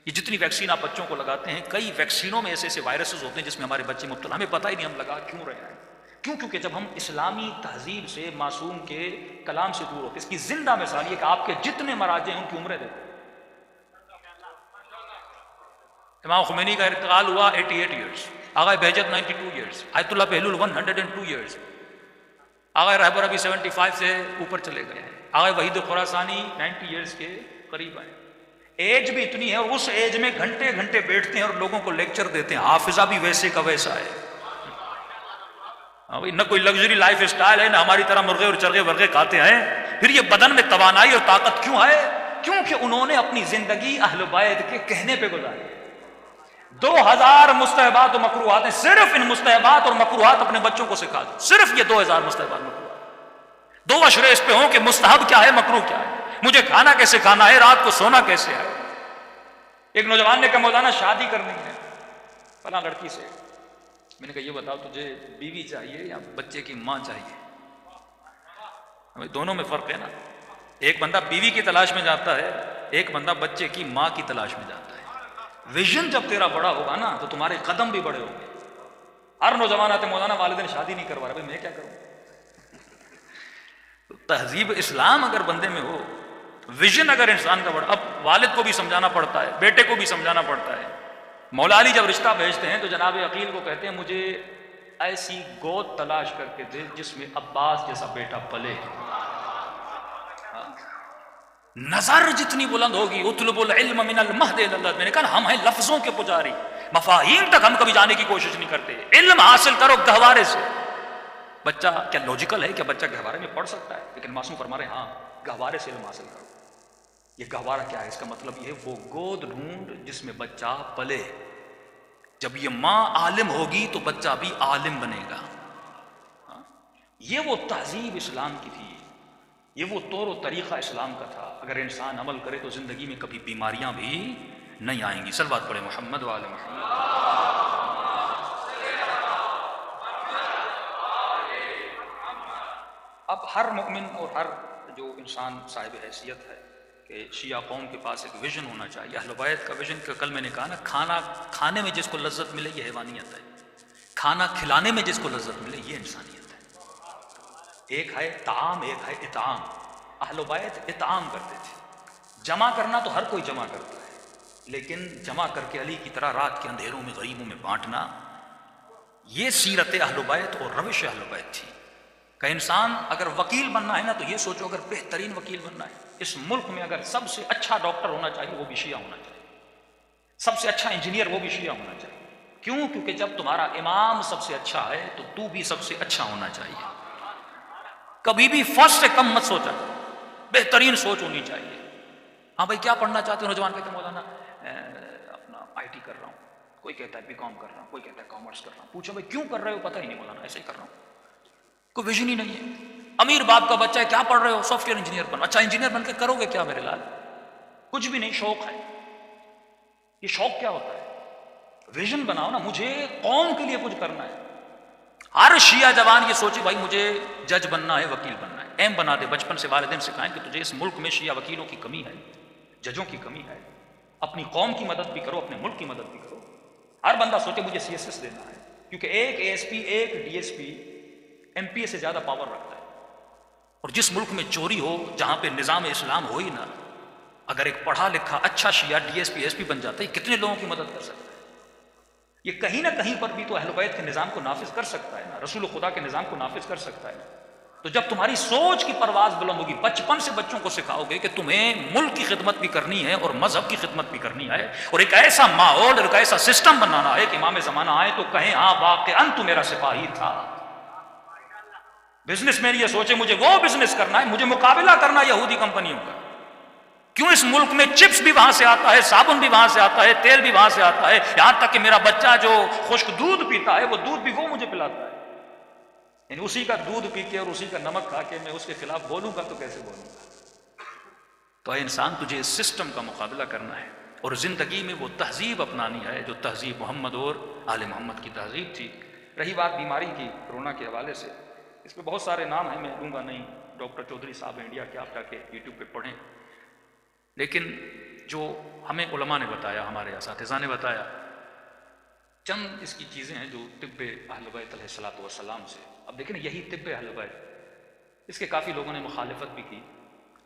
یہ جتنی ویکسین آپ بچوں کو لگاتے ہیں، کئی ویکسینوں میں ایسے ایسے وائرسز ہوتے ہیں جس میں ہمارے بچے مبتلا، ہمیں پتہ ہی نہیں ہم لگا کیوں رہے ہیں۔ کیوں؟ کیونکہ جب ہم اسلامی تہذیب سے، معصوم کے کلام سے دور ہوتے ہیں۔ اس کی زندہ مثال یہ کہ آپ کے جتنے مراجع ہیں ان کی عمریں دیکھیں۔ امام خمینی کا ارتقال ہوا 88 ایئرس، آغا بہجت 92 ایئرس، آیت اللہ بہلول 102 ایئرس، آغا رہبر ابھی 75 سے اوپر چلے گئے ہیں، آغا وحید خراسانی 90 ایئرس کے قریب ہیں۔ ایج بھی اتنی ہے اور اس ایج میں گھنٹے گھنٹے بیٹھتے ہیں اور لوگوں کو لیکچر دیتے ہیں۔ حافظہ بھی ویسے کا ویسا ہے، نہ کوئی لگژری لائف اسٹائل ہے، نہ ہماری طرح مرغے اور چرغے ورغے کھاتے ہیں۔ پھر یہ بدن میں توانائی اور طاقت کیوں ہے؟ کیونکہ انہوں نے اپنی زندگی اہل بیت کے کہنے پہ گزاری۔ 2000 مستحبات و مکروہات ہیں، صرف ان مستحبات اور مکروہات اپنے بچوں کو سکھا دو، صرف یہ 2000 مستحبات مکروہات۔ 2 اشرے اس پہ ہوں کہ مستحب کیا ہے، مکروہ کیا ہے، مجھے کھانا کیسے کھانا ہے، رات کو سونا کیسے ہے۔ ایک نوجوان نے کہا مولانا شادی کرنی ہے فلاں لڑکی سے، میں نے کہا یہ بتاؤ تجھے بیوی چاہیے یا بچے کی ماں چاہیے؟ دونوں میں فرق ہے نا، ایک بندہ بیوی کی تلاش میں جاتا ہے، ایک بندہ بچے کی ماں کی تلاش میں جاتا ہے۔ ویژن جب تیرا بڑا ہوگا نا تو تمہارے قدم بھی بڑے ہوں گے۔ ہر نوجوان آتے مولانا والدین شادی نہیں کروا رہے، بھائی میں کیا کروں؟ تہذیب اسلام اگر بندے میں ہو، ویژن اگر انسان کا بڑا، اب والد کو بھی سمجھانا پڑتا ہے، بیٹے کو بھی سمجھانا پڑتا ہے۔ مولا علی جب رشتہ بھیجتے ہیں تو جناب عقیل کو کہتے ہیں مجھے ایسی گود تلاش کر کے دے جس میں عباس جیسا بیٹا پلے۔ نظر جتنی بلند ہوگی، اطلب العلم من المہد الی اللذ، میں نے کہا ہم ہیں لفظوں کے پجاری، مفاہیم تک ہم کبھی جانے کی کوشش نہیں کرتے۔ علم حاصل کرو گہوارے سے۔ بچہ کیا لاجیکل ہے؟ کیا بچہ گہوارے میں پڑھ سکتا ہے؟ لیکن معصوم فرما رہے ہیں ہاں گہوارے سے علم حاصل کرو۔ یہ گہوارہ کیا ہے؟ اس کا مطلب یہ ہے وہ گود ڈھونڈ جس میں بچہ پلے۔ جب یہ ماں عالم ہوگی تو بچہ بھی عالم بنے گا۔ یہ وہ تہذیب اسلام کی تھی، یہ وہ طور و طریقہ اسلام کا تھا۔ اگر انسان عمل کرے تو زندگی میں کبھی بیماریاں بھی نہیں آئیں گی۔ صلوات پڑھے محمد و آل محمد۔ اب ہر مومن اور ہر جو انسان صاحب حیثیت ہے کہ شیعہ قوم کے پاس ایک ویژن ہونا چاہیے۔ اہل بیت کا ویژن، کہ کل میں نے کہا نا، کھانا کھانے میں جس کو لذت ملے یہ حیوانیت ہے، کھانا کھلانے میں جس کو لذت ملے یہ انسانیت ہے۔ ایک ہے طعام، ایک ہے اطعام۔ اہل بیت اطعام کرتے تھے، جمع کرنا تو ہر کوئی جمع کرتا ہے، لیکن جمع کر کے علی کی طرح رات کے اندھیروں میں غریبوں میں بانٹنا، یہ سیرت اہل بیت اور روش اہل بیت تھی۔ کہ انسان اگر وکیل بننا ہے نا تو یہ سوچو اگر بہترین وکیل بننا ہے، اس ملک میں اگر سب سے اچھا ڈاکٹر ہونا چاہیے وہ بھی شیعہ ہونا چاہیے، سب سے اچھا انجینئر وہ بھی شیعہ ہونا چاہیے۔ کیوں؟ کیونکہ جب تمہارا امام سب سے اچھا ہے تو تو بھی سب سے اچھا ہونا چاہیے۔ کبھی بھی فرسٹ سے کم مت سوچا، بہترین سوچ ہونی چاہیے۔ ہاں بھائی کیا پڑھنا چاہتے ہو؟ نوجوان کہتے ہیں مولانا اپنا آئی ٹی کر رہا ہوں، کوئی کہتا ہے بی کام کر رہا ہوں، کوئی کہتا ہے کامرس کر رہا ہوں۔ پوچھو بھائی کیوں کر رہے ہو؟ پتہ ہی نہیں مولانا، ایسے ہی کر رہا ہوں، کوئی ویژن ہی نہیں ہے۔ امیر باپ کا بچہ ہے، کیا پڑھ رہے ہو؟ سافٹ ویئر انجینئر بن۔ اچھا انجینئر بن کے کرو گے کیا میرے لال؟ کچھ بھی نہیں، شوق ہے۔ یہ شوق کیا ہوتا ہے؟ ویژن بناؤ نا، مجھے قوم کے لیے کچھ کرنا ہے۔ ہر شیعہ جوان یہ سوچے بھائی مجھے جج بننا ہے، وکیل بننا ہے، ایم بنا دے۔ بچپن سے والدین سکھائیں کہ تجھے اس ملک میں شیعہ وکیلوں کی کمی ہے، ججوں کی کمی ہے، اپنی قوم کی مدد بھی کرو، اپنے ملک کی مدد بھی کرو۔ ہر بندہ سوچے مجھے سی ایس ایس دینا ہے، کیونکہ ایک اے ایس پی، ایک D S P M P A سے زیادہ پاور رکھتا ہے۔ اور جس ملک میں چوری ہو، جہاں پہ نظام اسلام ہو ہی نہ، اگر ایک پڑھا لکھا اچھا شیعہ D S P S P بن جاتا ہے، کتنے لوگوں کی مدد کر سکتا ہے؟ یہ کہیں نہ کہیں پر بھی تو اہل بیت کے نظام کو نافذ کر سکتا ہے نا، رسول خدا کے نظام کو نافذ کر سکتا ہے نا۔ تو جب تمہاری سوچ کی پرواز بلند ہوگی، بچپن سے بچوں کو سکھاؤ گے کہ تمہیں ملک کی خدمت بھی کرنی ہے اور مذہب کی خدمت بھی کرنی ہے، اور ایک ایسا ماحول اور ایک ایسا سسٹم بنانا ہے کہ امام زمانہ آئے تو کہیں ہاں واقعاً تو میرا سپاہی تھا۔ بزنس مین یہ سوچے مجھے وہ بزنس کرنا ہے، مجھے مقابلہ کرنا یہودی کمپنیوں کا۔ کیوں اس ملک میں چپس بھی وہاں سے آتا ہے، صابن بھی وہاں سے آتا ہے، تیل بھی وہاں سے آتا ہے، یہاں تک کہ میرا بچہ جو خشک دودھ پیتا ہے وہ دودھ بھی وہ مجھے پلاتا ہے۔ یعنی اسی کا دودھ پی کے اور اسی کا نمک کھا کے میں اس کے خلاف بولوں گا تو کیسے بولوں گا؟ تو اے انسان، تجھے اس سسٹم کا مقابلہ کرنا ہے اور زندگی میں وہ تہذیب اپنانی ہے جو تہذیب محمد اور آل محمد کی تہذیب تھی۔ رہی بات بیماری کی، کورونا کے حوالے سے، اس پہ بہت سارے نام ہیں، میں دوں گا نہیں، ڈاکٹر چودھری صاحب انڈیا کے، آپ جا کے یوٹیوب پہ پڑھیں۔ لیکن جو ہمیں علماء نے بتایا، ہمارے اساتذہ نے بتایا، چند اس کی چیزیں ہیں جو طب اہل بیت علیہ الصلوۃ والسلام سے۔ اب دیکھیں یہی طب اہل بیت، اس کے کافی لوگوں نے مخالفت بھی کی۔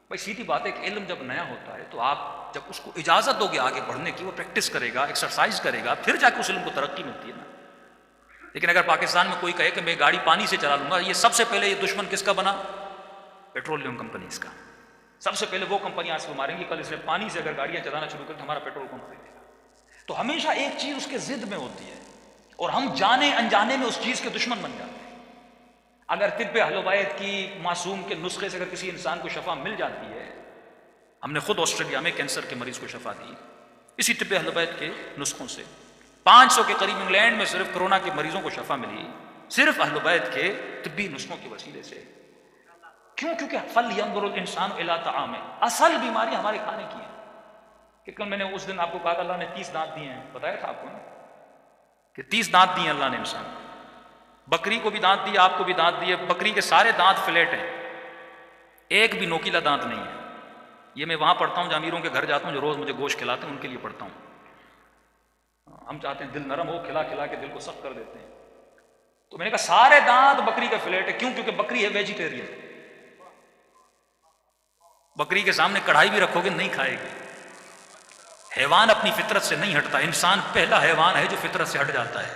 بھائی سیدھی بات ہے کہ علم جب نیا ہوتا ہے تو آپ جب اس کو اجازت دو گے آگے بڑھنے کی، وہ پریکٹس کرے گا، ایکسرسائز کرے گا، پھر جا کے اس علم کو ترقی ملتی ہے نا۔ لیکن اگر پاکستان میں کوئی کہے کہ میں گاڑی پانی سے چلا لوں گا، یہ سب سے پہلے یہ دشمن کس کا بنا؟ پیٹرولیم کمپنیز کا۔ سب سے پہلے وہ کمپنیاں اس کو ماریں گی، کل اس نے پانی سے اگر گاڑیاں چلانا شروع کر تو ہمارا پیٹرول کون خریدے گا؟ تو ہمیشہ ایک چیز اس کے ضد میں ہوتی ہے اور ہم جانے انجانے میں اس چیز کے دشمن بن جاتے ہیں۔ اگر طب اہل بیت کی معصوم کے نسخے سے اگر کسی انسان کو شفا مل جاتی ہے، ہم نے خود آسٹریلیا میں کینسر کے مریض کو شفا دی اسی طب اہل بیت کے نسخوں سے۔ 500 کے قریب انگلینڈ میں صرف کرونا کے مریضوں کو شفا ملی صرف اہل بیت کے طبی نسخوں کے وسیلے سے۔ کیوں؟ کیونکہ فَلْيَنْظُرُ الْإِنسَانُ إِلَىٰ طَعَامِهِ، اصل بیماری ہمارے کھانے کی ہے۔ کہ کل میں نے اس دن آپ کو کہا کہ اللہ نے 30 دانت دیے ہیں، بتایا تھا آپ کو نا کہ 30 دانت دیے اللہ نے انسان کو۔ بکری کو بھی دانت دیا، آپ کو بھی دانت دیے، بکری کے سارے دانت فلیٹ ہیں، ایک بھی نوکیلا دانت نہیں ہے۔ یہ میں وہاں پڑھتا ہوں جو امیروں کے گھر جاتا ہوں، جو روز مجھے گوشت کھلاتے ہیں، ان کے لیے پڑھتا ہوں۔ ہم چاہتے ہیں دل نرم ہو، کھلا کھلا کے دل کو سخت کر دیتے ہیں۔ تو میں نے کہا سارے دانت بکری کے فلیٹ ہے۔ کیوں؟ کیونکہ بکری ہے ویجیٹیرین، بکری کے سامنے کڑھائی بھی رکھو گے نہیں کھائے گی۔ حیوان اپنی فطرت سے نہیں ہٹتا، انسان پہلا حیوان ہے جو فطرت سے ہٹ جاتا ہے۔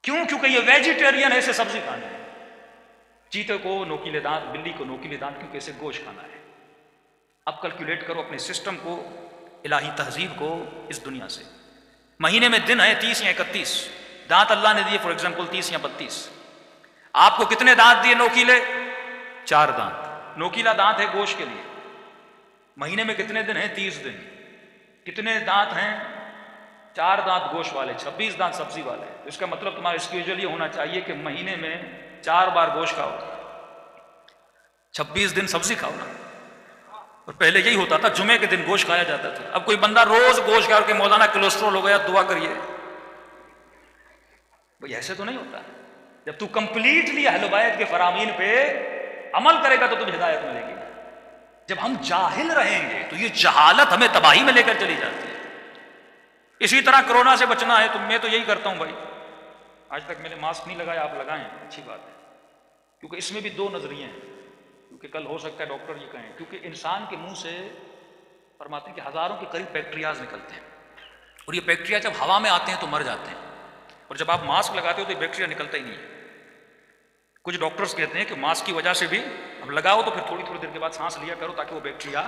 کیوں؟ کیونکہ یہ ویجیٹیرین ہے، اسے سبزی کھانا ہے۔ چیتے کو نوکیلے دانت، بلی کو نوکیلے دانت، کیونکہ اسے گوشت کھانا ہے۔ اب کیلکولیٹ کرو اپنے سسٹم کو، الہی تہذیب کو اس دنیا سے۔ مہینے میں دن ہے 30 یا 31، دانت اللہ نے دیے فار ایگزامپل 30 یا 32۔ آپ کو کتنے دانت دیے نوکیلے؟ 4 دانت۔ نوکیلا دانت ہے گوشت کے لیے۔ مہینے میں کتنے دن ہیں؟ 30 دن۔ کتنے دانت ہیں؟ 4 دانت گوشت والے، 26 دانت سبزی والے۔ اس کا مطلب تمہارا اسکیجول یہ ہونا چاہیے کہ مہینے میں 4 بار گوشت کھاؤ، 26 دن سبزی کھاؤ نا۔ اور پہلے یہی ہوتا تھا، جمعے کے دن گوشت کھایا جاتا تھا۔ اب کوئی بندہ روز گوشت کھا کے مولانا کولیسٹرول ہو گیا، دعا کریے۔ بھئی ایسے تو نہیں ہوتا۔ جب تو کمپلیٹلی اہل بیت کے فرامین پہ عمل کرے گا تو تجھے ہدایت ملے گی۔ جب ہم جاہل رہیں گے تو یہ جہالت ہمیں تباہی میں لے کر چلی جاتی ہے۔ اسی طرح کرونا سے بچنا ہے تو میں تو یہی کرتا ہوں بھائی، آج تک میں نے ماسک نہیں لگایا، آپ لگائیں، اچھی بات ہے، کیونکہ اس میں بھی 2 نظریے ہیں، کیونکہ کل ہو سکتا ہے ڈاکٹر یہ کہیں، کیونکہ انسان کے منہ سے فرماتے ہیں کہ ہزاروں کے قریب بیکٹیریاز نکلتے ہیں، اور یہ بیکٹیریا جب ہوا میں آتے ہیں تو مر جاتے ہیں، اور جب آپ ماسک لگاتے ہو تو یہ بیکٹیریا نکلتا ہی نہیں ہے۔ کچھ ڈاکٹرز کہتے ہیں کہ ماسک کی وجہ سے بھی اب لگاؤ تو پھر تھوڑی تھوڑی دیر کے بعد سانس لیا کرو تاکہ وہ بیکٹیریا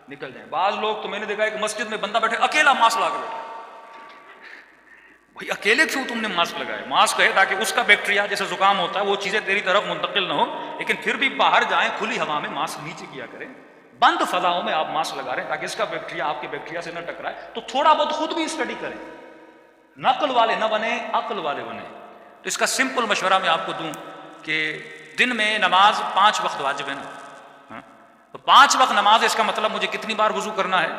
نکل جائیں۔ بعض لوگ تو میں نے دیکھا ہے کہ مسجد میں بندہ بیٹھے اکیلا ماسک لگا کے بیٹھا، بھائی اکیلے کیوں تم نے ماسک لگایا؟ ماسک ہے تاکہ اس کا بیکٹیریا جیسے زکام ہوتا ہے وہ چیزیں تیری طرف منتقل نہ ہو، لیکن پھر بھی باہر جائیں کھلی ہوا میں ماسک نیچے کیا کریں، بند فضاؤں میں آپ ماسک لگا رہے ہیں تاکہ اس کا بیکٹیریا آپ کے بیکٹیریا سے نہ ٹکرائے۔ تو تھوڑا بہت خود بھی اسٹڈی کریں، نقل والے نہ بنے، عقل والے بنے۔ تو اس کا سمپل مشورہ میں آپ کو دوں کہ دن میں نماز 5 وقت واجب ہے نا، تو 5 وقت نماز ہے، اس کا مطلب مجھے کتنی بار وضو کرنا ہے؟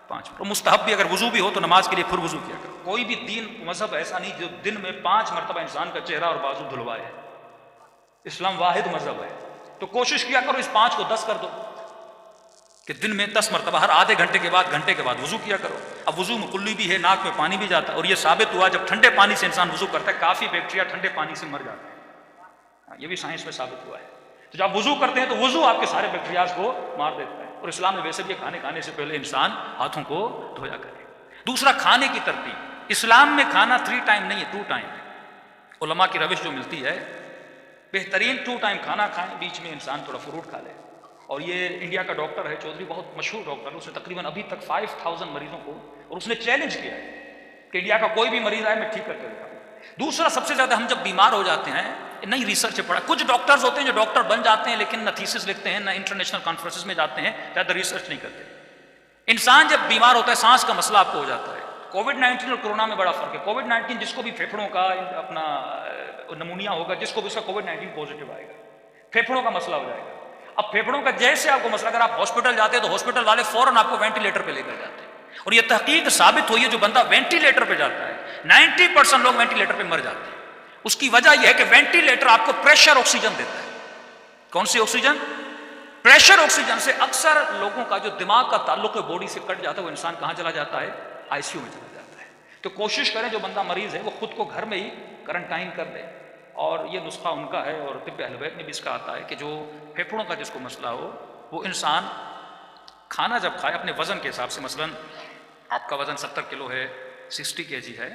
5۔ اور مستحب بھی اگر وضو بھی ہو تو نماز کے لیے پھر وضو کیا کرو۔ کوئی بھی دین مذہب ایسا نہیں جو دن میں 5 مرتبہ انسان کا چہرہ اور بازو دھلوائے۔ اسلام واحد مذہب ہے، تو کوشش کیا کرو اس 5 کو 10 کر دو، کہ دن میں 10 مرتبہ ہر آدھے گھنٹے کے بعد گھنٹے کے بعد وضو کیا کرو۔ اب وضو میں کلی بھی ہے، ناک میں پانی بھی جاتا ہے، اور یہ ثابت ہوا جب ٹھنڈے پانی سے انسان وضو کرتا ہے کافی بیکٹیریا ٹھنڈے پانی سے مر جاتے ہیں، یہ بھی سائنس میں ثابت ہوا ہے۔ تو جب وضو کرتے ہیں تو وضو آپ کے سارے بیکٹیریاز کو مار دیتا ہے، اور اسلام میں ویسے بھی کھانے سے پہلے انسان ہاتھوں کو دھویا کرے۔ دوسرا، کھانے کی ترتیب۔ اسلام میں کھانا 3 ٹائم نہیں ہے، 2 ٹائم ہے۔ علماء کی روش جو ملتی ہے بہترین 2 ٹائم کھانا کھائیں، بیچ میں انسان تھوڑا فروٹ کھا لے۔ اور یہ انڈیا کا ڈاکٹر ہے چودھری، بہت مشہور ڈاکٹر ہے، اس نے تقریباً ابھی تک 5000 مریضوں کو، اور اس نے چیلنج کیا ہے کہ انڈیا کا کوئی بھی مریض آئے میں ٹھیک کر کے دکھاؤں۔ دوسرا، سب سے زیادہ ہم جب بیمار ہو جاتے ہیں، نئی ریسرچ ہے پڑھا، کچھ ڈاکٹرز ہوتے ہیں جو ڈاکٹر بن جاتے ہیں لیکن نہ تھیسس لکھتے ہیں، نہ انٹرنیشنل کانفرنسز میں جاتے ہیں، زیادہ ریسرچ نہیں کرتے۔ انسان جب بیمار ہوتا ہے، سانس کا مسئلہ آپ کو ہو جاتا ہے۔ کووڈ-19 اور کورونا میں بڑا فرق ہے۔ کووڈ-19 جس کو بھی پھیپھڑوں کا اپنا نمونیا ہوگا، جس کو بھی اس کا کووڈ-19 پازیٹیو آئے گا، پھیپھڑوں کا مسئلہ ہو جائے گا۔ اب پھیپھڑوں کا جیسے آپ کو مسئلہ، اگر آپ ہاسپٹل جاتے ہیں تو ہاسپٹل والے فوراً آپ کو وینٹیلیٹر پہ لے کر جاتے ہیں، اور یہ تحقیق ثابت ہوئی ہے جو بندہ وینٹیلیٹر پہ جاتا ہے 90% لوگ وینٹیلیٹر پہ مر جاتے ہیں۔ اس کی وجہ یہ ہے کہ وینٹیلیٹر آپ کو پریشر آکسیجن دیتا ہے۔ کون سی آکسیجن؟ پریشر آکسیجن سے اکثر لوگوں کا جو دماغ کا تعلق ہے باڈی سے کٹ جاتا ہے، وہ انسان کہاں چلا جاتا ہے؟ آئی سی یو میں چلا جاتا ہے۔ تو کوشش کریں جو بندہ مریض ہے وہ خود کو گھر میں ہی کرنٹائن کر دے، اور یہ نسخہ ان کا ہے، اور طب اہل بیت میں بھی اس کا آتا ہے کہ جو پھیپھڑوں کا جس کو مسئلہ ہو، وہ انسان کھانا جب کھائے اپنے وزن کے حساب سے، مثلاً آپ کا وزن 70 کلو ہے، 60 kg ہے،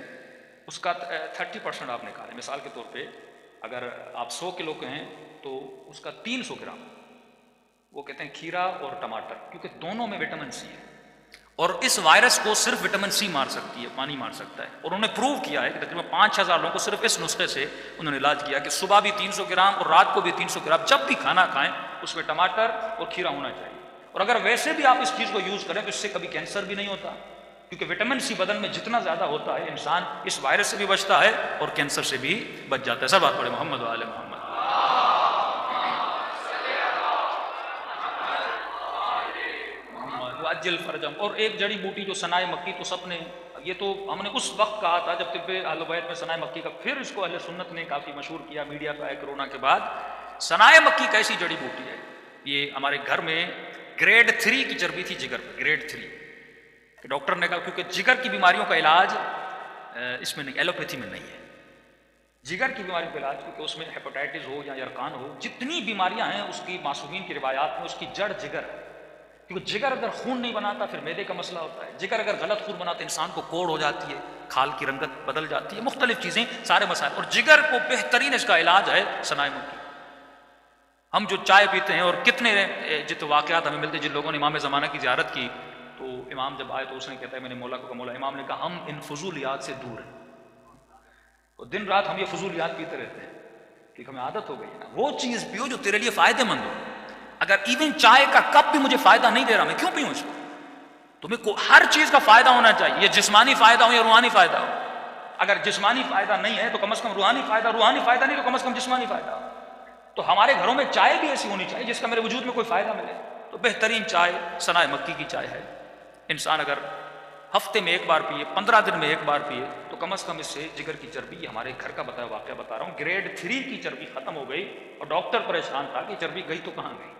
اس کا 30% آپ نکالیں۔ مثال کے طور پہ اگر آپ 100 کلو کے ہیں تو اس کا 300 گرام، وہ کہتے ہیں کھیرا اور ٹماٹر، کیونکہ دونوں میں وٹامن سی ہے، اور اس وائرس کو صرف وٹامن سی مار سکتی ہے، پانی مار سکتا ہے۔ اور انہوں نے پروو کیا ہے کہ تقریباً 5000 لوگوں کو صرف اس نسخے سے انہوں نے علاج کیا کہ صبح بھی 300 گرام اور رات کو بھی 300 گرام، جب بھی کھانا کھائیں اس میں ٹماٹر اور کھیرا ہونا چاہیے۔ اور اگر ویسے بھی آپ اس چیز کو یوز کریں تو اس سے کبھی کینسر بھی نہیں ہوتا، کیونکہ وٹامن سی بدن میں جتنا زیادہ ہوتا ہے انسان اس وائرس سے بھی بچتا ہے اور کینسر سے بھی بچ جاتا ہے۔ سب بات پڑھے محمد و آل محمد۔ واجل فرجم۔ اور ایک جڑی بوٹی جو ثنائے مکی، تو سب نے، یہ تو ہم نے اس وقت کہا تھا جب طب اہل بیت میں ثنائے مکی کا، پھر اس کو اہل سنت نے کافی مشہور کیا، میڈیا کا ہے کورونا کے بعد۔ ثنائے مکی کیسی جڑی بوٹی ہے؟ یہ ہمارے گھر میں گریڈ 3 کی چربی تھی جگر پہ، گریڈ 3 کہ ڈاکٹر نے کہا کیونکہ جگر کی بیماریوں کا علاج اس میں نہیں، ایلوپیتھی میں نہیں ہے، جگر کی بیماریوں کا علاج، کیونکہ اس میں ہیپاٹائٹس ہو یا یرقان ہو، جتنی بیماریاں ہیں اس کی معصومین کی روایات میں اس کی جڑ جگر ہے، کیونکہ جگر اگر خون نہیں بناتا پھر معدے کا مسئلہ ہوتا ہے، جگر اگر غلط خون بناتا انسان کو کوڑ ہو جاتی ہے، کھال کی رنگت بدل جاتی ہے، مختلف چیزیں، سارے مسائل، اور جگر کو بہترین اس کا علاج ہے ثنائے مکی۔ ہم جو چائے پیتے ہیں، اور کتنے جت واقعات ہمیں ملتے ہیں، جن لوگوں نے امام زمانہ کی زیارت کی تو امام جب آئے تو اس نے کہتا ہے میں نے مولا کو کہا، مولا، امام نے کہا ہم ان فضولیات سے دور ہیں، تو دن رات ہم یہ فضولیات پیتے رہتے ہیں کیونکہ ہمیں عادت ہو گئی ہے نا۔ وہ چیز پیو جو تیرے لیے فائدہ مند ہو۔ اگر ایون چائے کا کپ بھی مجھے فائدہ نہیں دے رہا، میں کیوں پیوں اس کو؟ تمہیں کو ہر چیز کا فائدہ ہونا چاہیے، یہ جسمانی فائدہ ہو یا روحانی فائدہ ہو۔ اگر جسمانی فائدہ نہیں ہے تو کم از کم روحانی فائدہ نہیں تو کم از کم جسمانی فائدہ ہو۔ تو ہمارے گھروں میں چائے بھی ایسی ہونی چاہیے جس کا میرے وجود میں کوئی فائدہ ملے، تو بہترین چائے ثنائے مکی کی چائے ہے۔ انسان اگر ہفتے میں ایک بار پیے، 15 دن میں ایک بار پیے، تو کم از کم اس سے جگر کی چربی، یہ ہمارے گھر کا بتایا واقعہ بتا رہا ہوں، گریڈ 3 کی چربی ختم ہو گئی، اور ڈاکٹر پریشان تھا کہ چربی گئی تو کہاں گئی۔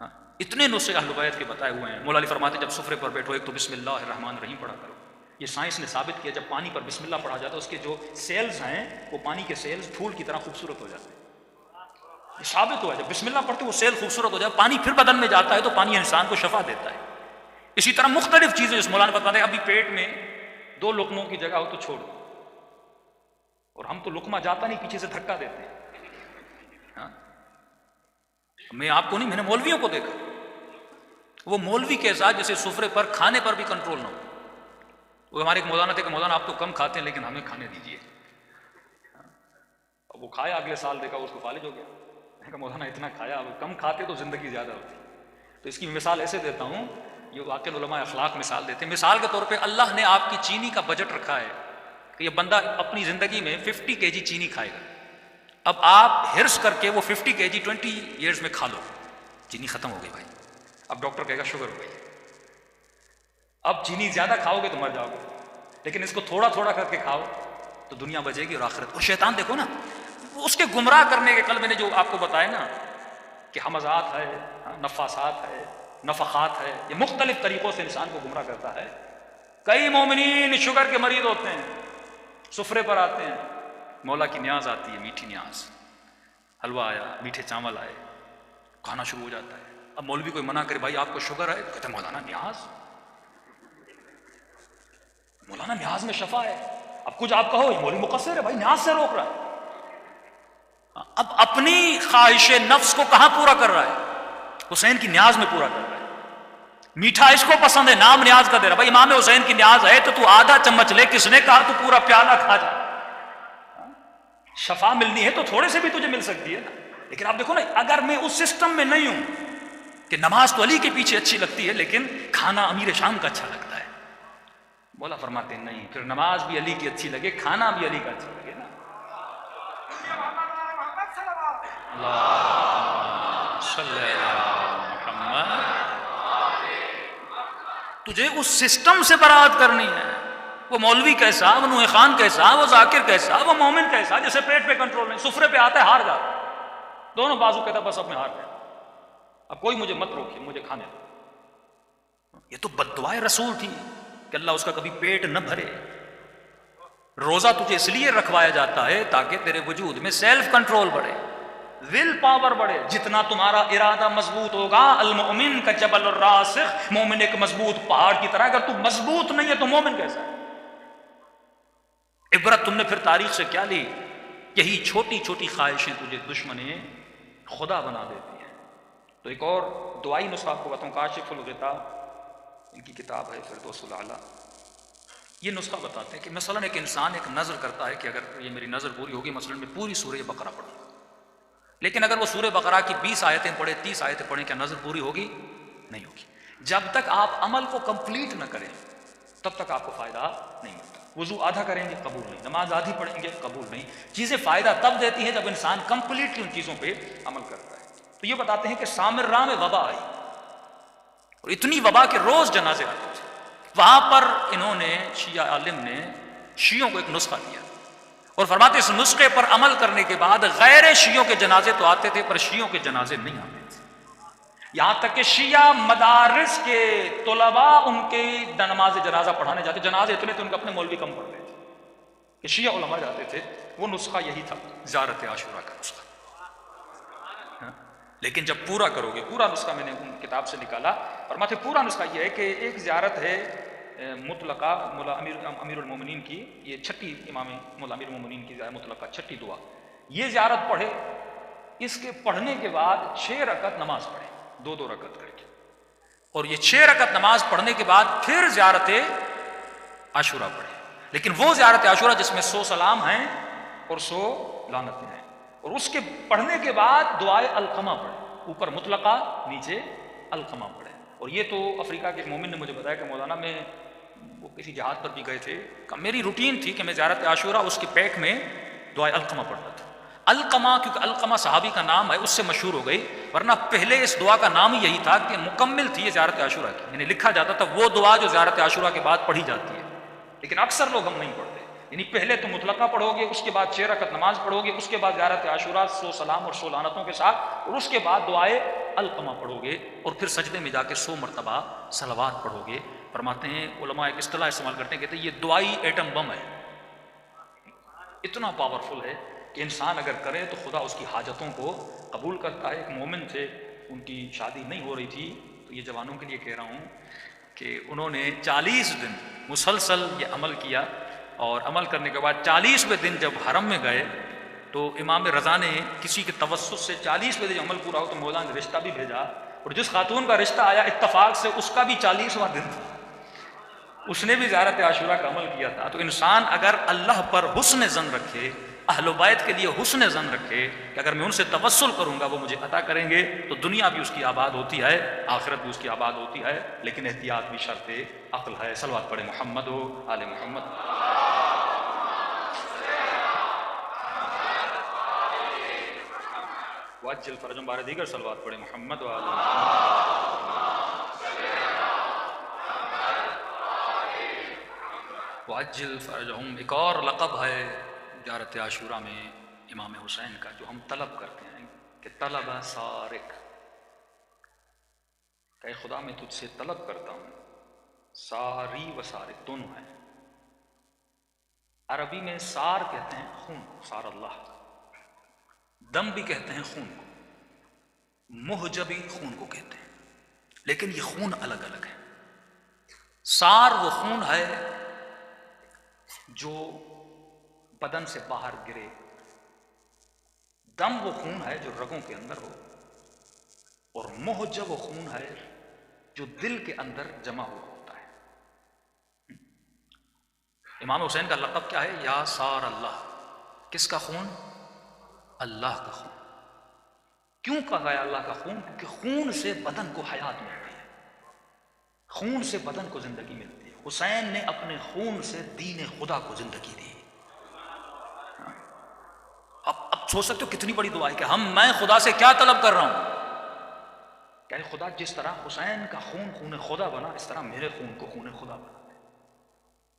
ہاں، اتنے نسخے اہل بیت کے بتائے ہوئے ہیں۔ مولا علی فرماتے جب سفرے پر بیٹھو ایک تو بسم اللہ الرحمن الرحیم پڑھا کرو۔ یہ سائنس نے ثابت کیا، جب پانی پر بسم اللہ پڑھا جاتا ہے اس کے جو سیلز ہیں وہ پانی کے سیلز پھول کی طرح خوبصورت ہو جاتے ہیں، یہ ثابت ہوا ہے، جب بسم اللہ پڑھتے وہ سیل خوبصورت ہو جائے، پانی پھر بدن میں جاتا ہے تو پانی انسان کو شفا دیتا ہے۔ اسی طرح مختلف چیزیں جس مولانا بتاتے ہیں، ابھی پیٹ میں 2 لقموں کی جگہ ہو تو چھوڑ دو، اور ہم تو لقمہ جاتا نہیں، پیچھے سے دھکا دیتے ہیں۔ ہاں، میں آپ کو نہیں، میں نے مولویوں کو دیکھا، وہ مولوی کے ساتھ جیسے سفرے پر کھانے پر بھی کنٹرول نہ ہو۔ وہ ہمارے ایک مولانا تھے کہ مولانا آپ تو کم کھاتے ہیں لیکن ہمیں کھانے دیجیے، وہ کھایا، اگلے سال دیکھا اس کو فالج ہو گیا۔ میں نے کہا مولانا اتنا کھایا، اب کم کھاتے تو زندگی زیادہ ہوتی۔ تو اس کی مثال ایسے دیتا ہوں، یہ واقع علماء اخلاق مثال دیتے ہیں۔ مثال کے طور پہ اللہ نے آپ کی چینی کا بجٹ رکھا ہے کہ یہ بندہ اپنی زندگی میں 50 kg چینی کھائے گا، اب آپ ہرس کر کے وہ 50 kg 20 ایئرز میں کھا لو، چینی ختم ہو گئی بھائی، اب ڈاکٹر کہے گا شوگر ہو گئی، اب چینی زیادہ کھاؤ گے تو مر جاؤ گے، لیکن اس کو تھوڑا تھوڑا کر کے کھاؤ تو دنیا بچے گی اور آخرت۔ اور شیطان دیکھو نا، اس کے گمراہ کرنے کے، کل میں نے جو آپ کو بتایا نا کہ حمزات ہے، نفاسات ہے، نفخات ہے، یہ مختلف طریقوں سے انسان کو گمراہ کرتا ہے۔ کئی مومنین شوگر کے مریض ہوتے ہیں، سفرے پر آتے ہیں، مولا کی نیاز آتی ہے، میٹھی نیاز، حلوہ آیا، میٹھے چاول آئے، کھانا شروع ہو جاتا ہے۔ اب مولوی کوئی منع کرے بھائی آپ کو شوگر ہے، کہتے ہیں مولانا نیاز، مولانا نیاز میں شفا ہے. اب کچھ آپ کہو یہ مولوی مقصر ہے، بھائی نیاز سے روک رہا ہے. اب اپنی خواہش نفس کو کہاں پورا کر رہا ہے؟ حسین کی نیاز میں پورا کر رہا ہے. میٹھا اس کو پسند ہے، نام نیاز کا دے رہا. بھائی امام حسین کی نیاز ہے تو آدھا چمچ لے، کس نے کہا تو پورا پیالہ کھا جا. شفا ملنی ہے تو تھوڑے سے بھی تجھے مل سکتی ہے نا. لیکن آپ دیکھو نا، اگر میں اس سسٹم میں نہیں ہوں کہ نماز تو علی کے پیچھے اچھی لگتی ہے لیکن کھانا امیر شام کا اچھا لگتا ہے، مولا فرماتے ہیں نہیں، پھر نماز بھی علی کی اچھی لگے، کھانا بھی علی کا اچھا لگے نا. اللہ صلی علی محمد. تجھے اس سسٹم سے برات کرنی ہے. وہ مولوی کیسا، وہ نوح خان کیسا، وہ ذاکر کیسا، وہ مومن کیسا جیسے پیٹ پہ کنٹرول نہیں، سفرے پہ آتا ہے ہار جاتا ہے، دونوں بازو کہتا بس اب میں ہار گیا، اب کوئی مجھے مت روکے، مجھے کھانے دو. یہ تو بد دعائے رسول تھی کہ اللہ اس کا کبھی پیٹ نہ بھرے. روزہ تجھے اس لیے رکھوایا جاتا ہے تاکہ تیرے وجود میں سیلف کنٹرول بڑھے، ول پاور بڑھے. جتنا تمہارا ارادہ مضبوط ہوگا، المؤمن کا جبل الراسخ، مومن ایک مضبوط پہاڑ کی طرح. اگر تو مضبوط نہیں ہے تو مومن کیسا ہے؟ عبرت تم نے پھر تاریخ سے کیا لی؟ یہی چھوٹی چھوٹی خواہشیں تجھے دشمن خدا بنا دیتی ہیں. تو ایک اور دعائی نسخہ آپ کو بتاؤں، کاشف الغطاء ان کی کتاب ہے فردوس الاعلیٰ. یہ نسخہ بتاتے ہیں کہ مثلاً ایک انسان ایک نظر کرتا ہے کہ اگر یہ میری نظر پوری ہوگی مثلاً میں پوری سورہ بقرہ پڑھوں گا، لیکن اگر وہ سورہ بقرہ کی 20 آیتیں پڑھے، 30 آیتیں پڑھیں، کیا نظر پوری ہوگی؟ نہیں ہوگی. جب تک آپ عمل کو کمپلیٹ نہ کریں تب تک آپ کو فائدہ نہیں ملتا. وضو آدھا کریں گے قبول نہیں، نماز آدھی پڑھیں گے قبول نہیں. چیزیں فائدہ تب دیتی ہیں جب انسان کمپلیٹلی ان چیزوں پہ عمل کرتا ہے. تو یہ بتاتے ہیں کہ سامراء میں وبا آئی اور اتنی وبا کہ روز جنازے آتے تھے. وہاں پر انہوں نے شیعہ عالم نے شیعوں کو ایک نسخہ دیا اور فرماتے اس نسخے پر عمل کرنے کے بعد غیر شیعوں کے جنازے تو آتے تھے پر شیعوں کے جنازے نہیں آتے تھے. یہاں تک کہ شیعہ مدارس کے طلباء ان کے نماز جنازہ پڑھانے جاتے، جنازے اتنے تھے ان کے اپنے مولوی کم پڑھتے تھے کہ شیعہ علماء جاتے تھے. وہ نسخہ یہی تھا، زیارت عاشوراء کا نسخہ. لیکن جب پورا کرو گے، پورا نسخہ میں نے ان کتاب سے نکالا، فرماتے پورا نسخہ یہ ہے کہ ایک زیارت ہے مطلقہ مولا امیر المومنین کی، یہ چھٹی امام مولا امیر المومنین کی مطلقہ چھٹی دعا. یہ زیارت پڑھے، اس کے پڑھنے کے بعد 6 رکعت نماز پڑھے، 2 رکعت کر کے. اور یہ 6 رکعت نماز پڑھنے کے بعد پھر زیارت عاشوراء پڑھے. لیکن وہ زیارت عاشوراء جس میں 100 سلام ہیں اور 100 لعنتیں ہیں. اور اس کے پڑھنے کے بعد دعائے القمہ پڑھے، اوپر مطلقہ نیچے القمہ پڑھے. اور یہ تو افریقہ کے ایک مومن نے مجھے بتایا کہ مولانا میں وہ کسی جہاد پر بھی گئے تھے، میری روٹین تھی کہ میں زیارت عاشوراء اس کے پیک میں دعائے القمہ پڑھتا تھا. القمہ کیونکہ القمہ صحابی کا نام ہے اس سے مشہور ہو گئی، ورنہ پہلے اس دعا کا نام ہی یہی تھا کہ مکمل تھی یہ زیارت عاشوراء کی، یعنی لکھا جاتا تھا وہ دعا جو زیارت عاشوراء کے بعد پڑھی جاتی ہے. لیکن اکثر لوگ ہم نہیں پڑھتے، یعنی پہلے تو مطلقہ پڑھو گے، اس کے بعد 6 رکعت نماز پڑھو گے، اس کے بعد زیارت عاشوراء 100 سلام اور 100 لعنتوں کے ساتھ، اور اس کے بعد دعائے القمہ پڑھو گے اور پھر سجدے میں جا کے 100 مرتبہ صلوات پڑھو گے. فرماتے ہیں علماء ایک اصطلاح استعمال کرتے ہیں، کہتے ہیں یہ دعائی ایٹم بم ہے، اتنا پاورفل ہے کہ انسان اگر کرے تو خدا اس کی حاجتوں کو قبول کرتا ہے. ایک مومن تھے، ان کی شادی نہیں ہو رہی تھی، تو یہ جوانوں کے لیے کہہ رہا ہوں کہ انہوں نے 40 دن مسلسل یہ عمل کیا، اور عمل کرنے کے بعد 40ویں دن جب حرم میں گئے تو امام رضا نے کسی کے توسط سے 40ویں دن عمل پورا ہو تو مولا نے رشتہ بھی بھیجا، اور جس خاتون کا رشتہ آیا اتفاق سے اس کا بھی 40واں دن تھا، اس نے بھی زیارت عاشوراء کا عمل کیا تھا. تو انسان اگر اللہ پر حسن ظن رکھے، اہل و بیت کے لیے حسن ظن رکھے کہ اگر میں ان سے توسل کروں گا وہ مجھے عطا کریں گے، تو دنیا بھی اس کی آباد ہوتی ہے، آخرت بھی اس کی آباد ہوتی ہے. لیکن احتیاط بھی شرط عقل ہے. صلوات پڑھے محمد و آل محمد. واجل فرجم بارے دیگر صلوات پڑھے محمد و آل محمد. واجل فرجہم ایک اور لقب ہے زیارت عاشوراء میں امام حسین کا جو ہم طلب کرتے ہیں کہ طلب سارق، کہ خدا میں تجھ سے طلب کرتا ہوں. ساری و سارق دونوں ہیں. عربی میں سار کہتے ہیں خون، سار اللہ. دم بھی کہتے ہیں خون کو، مہجبی خون کو کہتے ہیں، لیکن یہ خون الگ الگ ہے. سار وہ خون ہے جو بدن سے باہر گرے، دم وہ خون ہے جو رگوں کے اندر ہو، اور محجہ وہ خون ہے جو دل کے اندر جمع ہوا ہوتا ہے۔ امام حسین کا لقب کیا ہے؟ یا سار اللہ۔ کس کا خون؟ اللہ کا خون۔ کیوں کہا گیا اللہ کا خون؟ کیونکہ خون سے بدن کو حیات ملتی ہے، خون سے بدن کو زندگی ملتی ہے۔ حسین نے اپنے خون سے دین خدا کو زندگی دی۔ اب سوچ سکتے ہو کتنی بڑی دعا ہے کہ میں خدا سے کیا طلب کر رہا ہوں کہ اے خدا، جس طرح حسین کا خون خون خدا بنا، اس طرح میرے خون کو خون خدا بنا،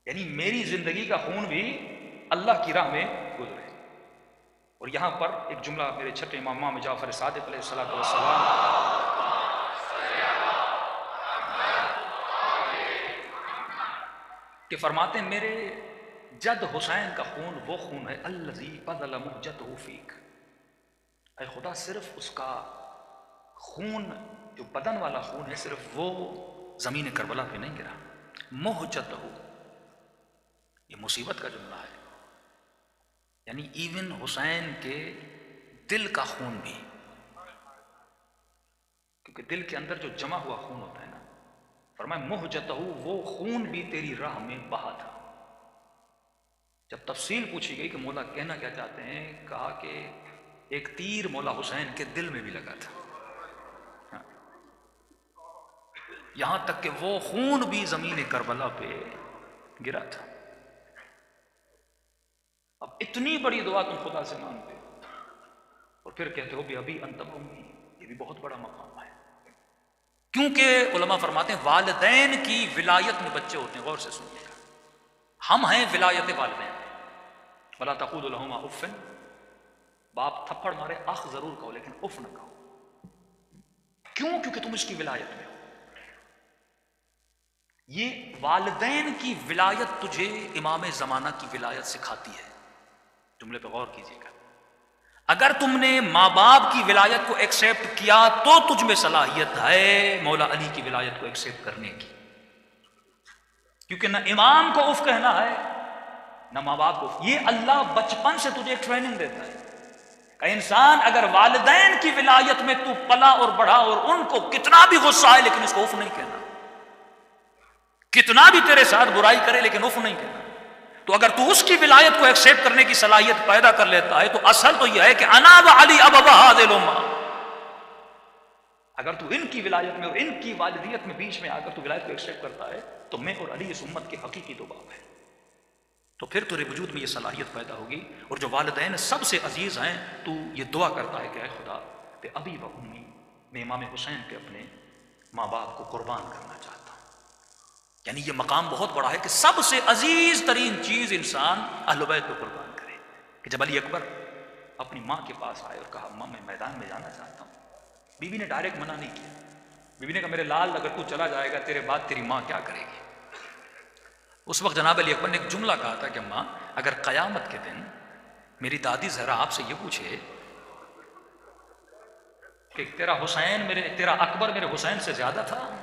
یعنی میری زندگی کا خون بھی اللہ کی راہ میں گزرے۔ اور یہاں پر ایک جملہ میرے چھٹے امام جعفر صادق علیہ السلام کہ فرماتے ہیں میرے جد حسین کا خون وہ خون ہے الذی بذل مہجتہ فیک، اے خدا صرف اس کا خون جو بدن والا خون ہے صرف وہ زمین کربلا پہ نہیں گرا۔ مہجتہ، یہ مصیبت کا جملہ ہے، یعنی ایون حسین کے دل کا خون بھی، کیونکہ دل کے اندر جو جمع ہوا خون ہوتا ہے نا، فرمایا مہجتہ، وہ خون بھی تیری راہ میں بہا تھا۔ جب تفصیل پوچھی گئی کہ مولا کہنا کیا چاہتے ہیں، کہا کہ ایک تیر مولا حسین کے دل میں بھی لگا تھا، یہاں تک کہ وہ خون بھی زمین کربلا پہ گرا تھا۔ اب اتنی بڑی دعا تم خدا سے مانگتے ہو اور پھر کہتے ہو بھی ابھی انت امی، یہ بھی بہت بڑا مقام ہے، کیونکہ علماء فرماتے ہیں والدین کی ولایت میں بچے ہوتے ہیں۔ غور سے سنیے گا، ہم ہیں ولایت والدین۔ ولا تقولوا لهما اف، باپ تھپڑ مارے اخ ضرور کہو لیکن اف نہ کہو۔ کیوں؟ کیونکہ تم اس کی ولایت میں ہو۔ یہ والدین کی ولایت تجھے امام زمانہ کی ولایت سکھاتی ہے۔ جملے پہ غور کیجیے گا، اگر تم نے ماں باپ کی ولایت کو ایکسیپٹ کیا تو تجھ میں صلاحیت ہے مولا علی کی ولایت کو ایکسیپٹ کرنے کی، کیونکہ نہ امام کو اف کہنا ہے نہ ماں باپ کو۔ یہ اللہ بچپن سے تجھے ایک ٹریننگ دیتا ہے کہ انسان اگر والدین کی ولایت میں تو پلا اور بڑھا اور ان کو کتنا بھی غصہ آئے لیکن اس کو اف نہیں کہنا، کتنا بھی تیرے ساتھ برائی کرے لیکن اف نہیں کہنا، تو اگر تو اس کی ولایت کو ایکسیپٹ کرنے کی صلاحیت پیدا کر لیتا ہے تو اصل تو یہ ہے کہ انا وعلی ابوا هذه الامه، اگر تو ان کی ولایت میں اور ان کی والدیت میں بیچ میں آ کر تو ولایت کو ایکسیپٹ کرتا ہے تو میں اور علی اس امت کے حقیقی دو باپ ہیں، تو پھر تیرے وجود میں یہ صلاحیت پیدا ہوگی۔ اور جو والدین سب سے عزیز ہیں تو یہ دعا کرتا ہے کہ اے خدا کہ ابی و امی، میں امام حسین پہ اپنے ماں باپ کو قربان کرنا چاہتا ہوں۔ یعنی یہ مقام بہت بڑا ہے کہ سب سے عزیز ترین چیز انسان اہل بیت کو قربان کرے۔ کہ جب علی اکبر اپنی ماں کے پاس آئے اور کہا ماں میں میدان میں جانا چاہتا ہوں، بیوی نے ڈائریکٹ منع نہیں کیا، بیوی نے کہا میرے لال اگر تو چلا جائے گا تیرے بعد تیری ماں کیا کرے گی؟ اس وقت جناب علی اکبر نے ایک جملہ کہا تھا کہ ماں اگر قیامت کے دن میری دادی زہرا آپ سے یہ پوچھے کہ تیرا اکبر میرے حسین سے زیادہ تھا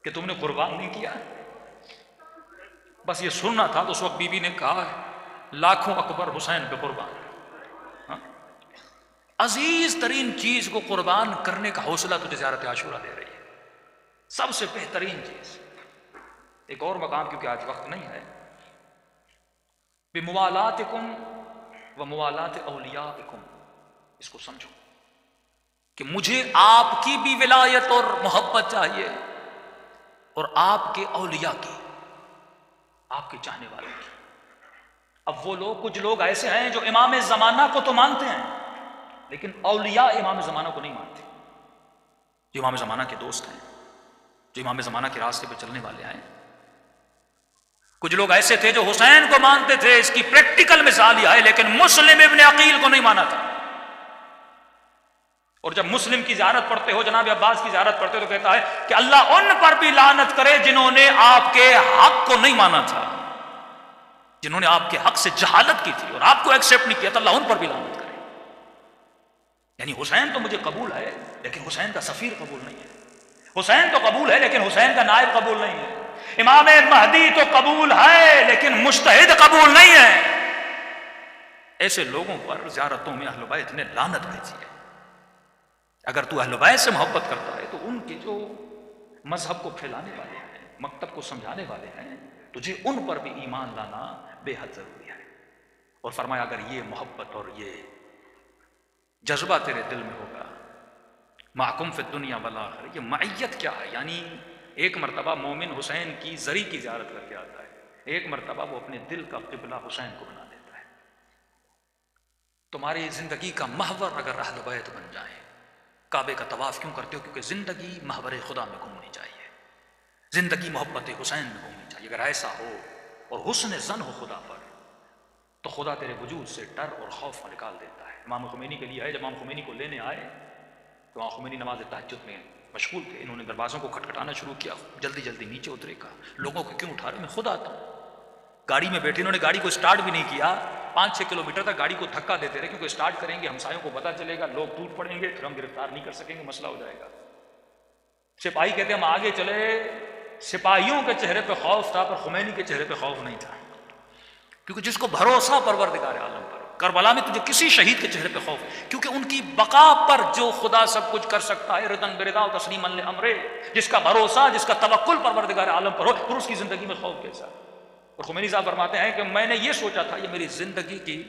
کہ تم نے قربان نہیں کیا، بس یہ سننا تھا، تو اس وقت بیوی نے کہا لاکھوں اکبر حسین پہ قربان۔ عزیز ترین چیز کو قربان کرنے کا حوصلہ تجھے زیارت عاشورہ دے رہی ہے، سب سے بہترین چیز۔ ایک اور مقام کیونکہ آج وقت نہیں ہے، بموالاتکم و موالات اولیاءکم، اس کو سمجھو کہ مجھے آپ کی بھی ولایت اور محبت چاہیے اور آپ کے اولیاء کی، آپ کے چاہنے والوں کی۔ اب وہ لوگ، کچھ لوگ ایسے ہیں جو امام زمانہ کو تو مانتے ہیں لیکن اولیاء امام زمانہ کو نہیں مانتے، جو امام زمانہ کے دوست ہیں، جو امام زمانہ کے راستے پہ چلنے والے ہیں۔ کچھ لوگ ایسے تھے جو حسین کو مانتے تھے، اس کی پریکٹیکل مثال یہ ہے، لیکن مسلم ابن عقیل کو نہیں مانا تھا۔ اور جب مسلم کی زیارت پڑھتے ہو، جناب عباس کی زیارت پڑھتے ہو تو کہتا ہے کہ اللہ ان پر بھی لعنت کرے جنہوں نے آپ کے حق کو نہیں مانا تھا، جنہوں نے آپ کے حق سے جہالت کی تھی اور آپ کو ایکسیپٹ نہیں کیا، تو اللہ ان پر بھی لعنت کرے۔ یعنی حسین تو مجھے قبول ہے لیکن حسین کا سفیر قبول نہیں ہے، حسین تو قبول ہے لیکن حسین کا نائب قبول نہیں ہے۔ امام مہدی تو قبول ہے لیکن مجتہد قبول نہیں ہے. ایسے لوگوں پر زیارتوں میں اہل بیت نے لعنت بھیجی ہے. اگر تو اہل بیت سے محبت کرتا ہے تو ان کے جو مذہب کو پھیلانے والے ہیں، مکتب کو سمجھانے والے ہیں، تجھے ان پر بھی ایمان لانا بے حد ضروری ہے. اور فرمایا اگر یہ محبت اور یہ جذبہ تیرے دل میں ہوگا، معکم فی الدنیا والآخرہ، یہ معیت کیا ہے؟ یعنی ایک مرتبہ مومن حسین کی زری کی زیارت کر کے آتا ہے، ایک مرتبہ وہ اپنے دل کا قبلہ حسین کو بنا دیتا ہے. تمہاری زندگی کا محور اگر اہل بیت بن جائیں، کعبے کا طواف کیوں کرتے ہو؟ کیونکہ زندگی محور خدا میں گھومنی چاہیے، زندگی محبت حسین میں گھومنی چاہیے. اگر ایسا ہو اور حسن ظن ہو خدا پر تو خدا تیرے وجود سے ڈر اور خوف نکال دیتا ہے. امام خمینی کے لیے ہے، جب امام خمینی کو لینے آئے تو امام خمینی نماز تہجد میں مشغول تھے. انہوں نے دروازوں کو کھٹکھٹانا شروع کیا، جلدی جلدی نیچے اترے. کا لوگوں کو کیوں اٹھا رہے؟ میں خود آتا ہوں. گاڑی میں بیٹھے، انہوں نے گاڑی کو سٹارٹ بھی نہیں کیا. 5-6 کلومیٹر تک گاڑی کو دھکا دیتے رہے، کیونکہ سٹارٹ کریں گے ہمسایوں کو پتہ چلے گا، لوگ ٹوٹ پڑیں گے، پھر ہم گرفتار نہیں کر سکیں گے، مسئلہ ہو جائے گا. سپاہی کہتے ہم آگے چلے. سپاہیوں کے چہرے پہ خوف تھا پر خمینی کے چہرے پہ خوف نہیں تھا، کیونکہ جس کو بھروسہ پروردگار عالم پر، کربلا میں تجھے کسی شہید کے چہرے پہ خوف، کیونکہ ان کی بقا پر جو خدا سب کچھ کر سکتا ہے، ردن بردا و تسلیما لامرے، جس کا بھروسہ، جس کا توکل پروردگار عالم پر ہو، پھر اس کی زندگی میں خوف کیسا؟ اور خمینی صاحب فرماتے ہیں کہ میں نے یہ سوچا تھا یہ میری زندگی کی،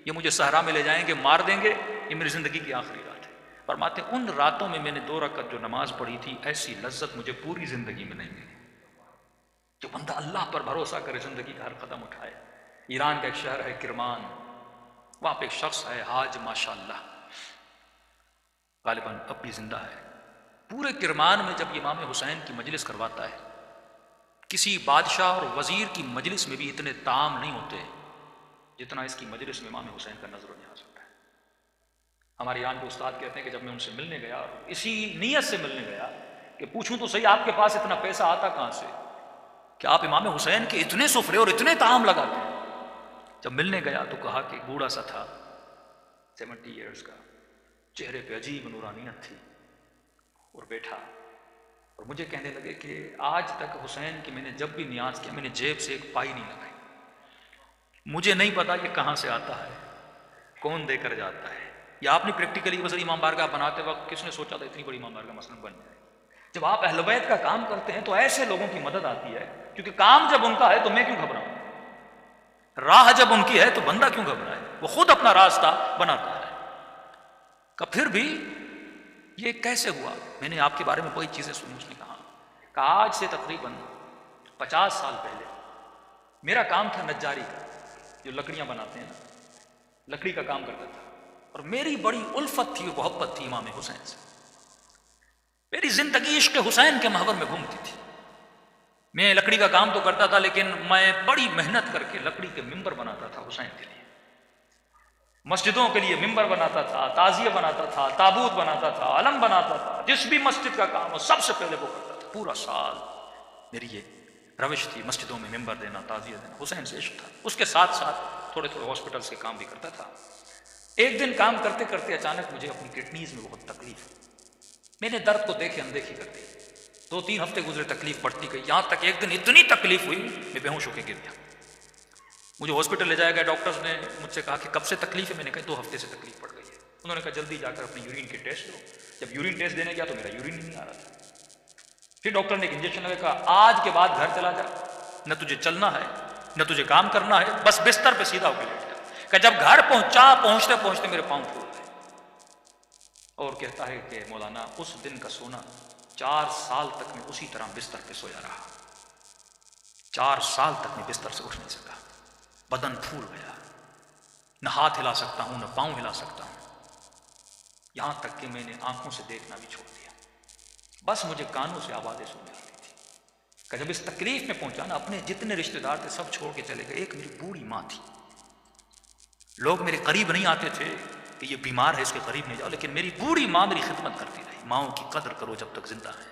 یہ مجھے صحرا میں لے جائیں گے، مار دیں گے، یہ میری زندگی کی آخری رات ہے. فرماتے ہیں ان راتوں میں نے 2 رکعت جو نماز پڑھی تھی، ایسی لذت مجھے پوری زندگی میں نہیں ملی. جو بندہ اللہ پر بھروسہ کرے، زندگی کا ہر قدم اٹھائے. ایران کا ایک شہر ہے کرمان، وہاں پہ ایک شخص ہے حاج ماشاءاللہ، غالباً اب بھی زندہ ہے. پورے کرمان میں جب امام حسین کی مجلس کرواتا ہے، کسی بادشاہ اور وزیر کی مجلس میں بھی اتنے طعام نہیں ہوتے جتنا اس کی مجلس میں امام حسین کا نظر و نیاز ہوتا ہے. ہمارے یہاں کے استاد کہتے ہیں کہ جب میں ان سے ملنے گیا، اور اسی نیت سے ملنے گیا کہ پوچھوں تو صحیح آپ کے پاس اتنا پیسہ آتا کہاں سے کہ آپ امام حسین کے اتنے سفرے اور اتنے طعام لگاتے ہیں. جب ملنے گیا تو کہا کہ بوڑھا سا تھا، 70 ایئرز کا، چہرے پہ عجیب نورانیت تھی، اور بیٹھا اور مجھے کہنے لگے کہ آج تک حسین کی میں نے جب بھی نیاز کیا، میں نے جیب سے ایک پائی نہیں لگائی. مجھے نہیں پتا یہ کہاں سے آتا ہے، کون دے کر جاتا ہے. یہ آپ نے پریکٹیکلی مثلا امام بارگاہ بناتے وقت کس نے سوچا تھا اتنی بڑی امام بارگاہ مثلا بن جائے؟ جب آپ اہل بیت کا کام کرتے ہیں تو ایسے لوگوں کی مدد آتی ہے، کیونکہ کام جب ان کا ہے تو میں کیوں گھبراؤں؟ راہ جب ان کی ہے تو بندہ کیوں گھبرائے؟ وہ خود اپنا راستہ بناتا ہے. کہ پھر بھی یہ کیسے ہوا؟ میں نے آپ کے بارے میں بڑی چیزیں سنی. اس نے کہا کہ آج سے تقریباً 50 سال پہلے میرا کام تھا نجاری کا، جو لکڑیاں بناتے ہیں نا، لکڑی کا کام کرتا تھا، اور میری بڑی الفت تھی، محبت تھی امام حسین سے. میری زندگی عشق حسین کے محور میں گھومتی تھی. میں لکڑی کا کام تو کرتا تھا لیکن میں بڑی محنت کر کے لکڑی کے ممبر بناتا تھا حسین کے لیے، مسجدوں کے لیے ممبر بناتا تھا، تعزیہ بناتا تھا، تابوت بناتا تھا، علم بناتا تھا. جس بھی مسجد کا کام ہو سب سے پہلے وہ کرتا تھا. پورا سال میری یہ روش تھی، مسجدوں میں ممبر دینا، تعزیہ دینا. حسین سے عشق تھا. اس کے ساتھ ساتھ تھوڑے تھوڑے ہاسپٹلس کے کام بھی کرتا تھا. ایک دن کام کرتے کرتے اچانک مجھے اپنی کڈنیز میں بہت تکلیف ہوئی. میں نے درد کو دیکھے اندیکھی کر دی. 2-3 ہفتے گزرے، تکلیف بڑھتی گئی، یہاں تک ایک دن اتنی تکلیف ہوئی میں بے ہوش ہو کے گر گیا. مجھے ہاسپٹل لے جایا گیا. ڈاکٹرز نے مجھ سے کہا کہ کب سے تکلیف ہے؟ میں نے کہا 2 ہفتے سے تکلیف پڑ گئی ہے. انہوں نے کہا جلدی جا کر اپنی یورین کے ٹیسٹ دو. جب یورین ٹیسٹ دینے گیا تو میرا یورین نہیں آ رہا تھا. پھر ڈاکٹر نے ایک انجیکشن لگا، کہا آج کے بعد گھر چلا جا، نہ تجھے چلنا ہے نہ تجھے کام کرنا ہے، بس بستر پہ سیدھا ہو کے لیٹ جا. کہ جب گھر پہنچا، پہنچتے پہنچتے میرے پاؤں پھول گئے. اور کہتا ہے کہ مولانا اس دن کا سونا 4 سال تک میں اسی طرح بستر پہ سویا رہا. 4 سال تک میں بستر سے اٹھ نہیں سکا. بدن پھول گیا، نہ ہاتھ ہلا سکتا ہوں نہ پاؤں ہلا سکتا ہوں. یہاں تک کہ میں نے آنکھوں سے دیکھنا بھی چھوڑ دیا، بس مجھے کانوں سے آوازیں سننے آتی تھی. کہ جب اس تکلیف میں پہنچا نا، اپنے جتنے رشتے دار تھے سب چھوڑ کے چلے گئے. ایک میری بوڑھی ماں تھی. لوگ میرے قریب نہیں آتے تھے کہ یہ بیمار ہے اس کے قریب نہیں جاؤ، لیکن میری بوڑھی ماں میری خدمت کرتی رہی. ماؤں کی قدر کرو جب تک زندہ ہے،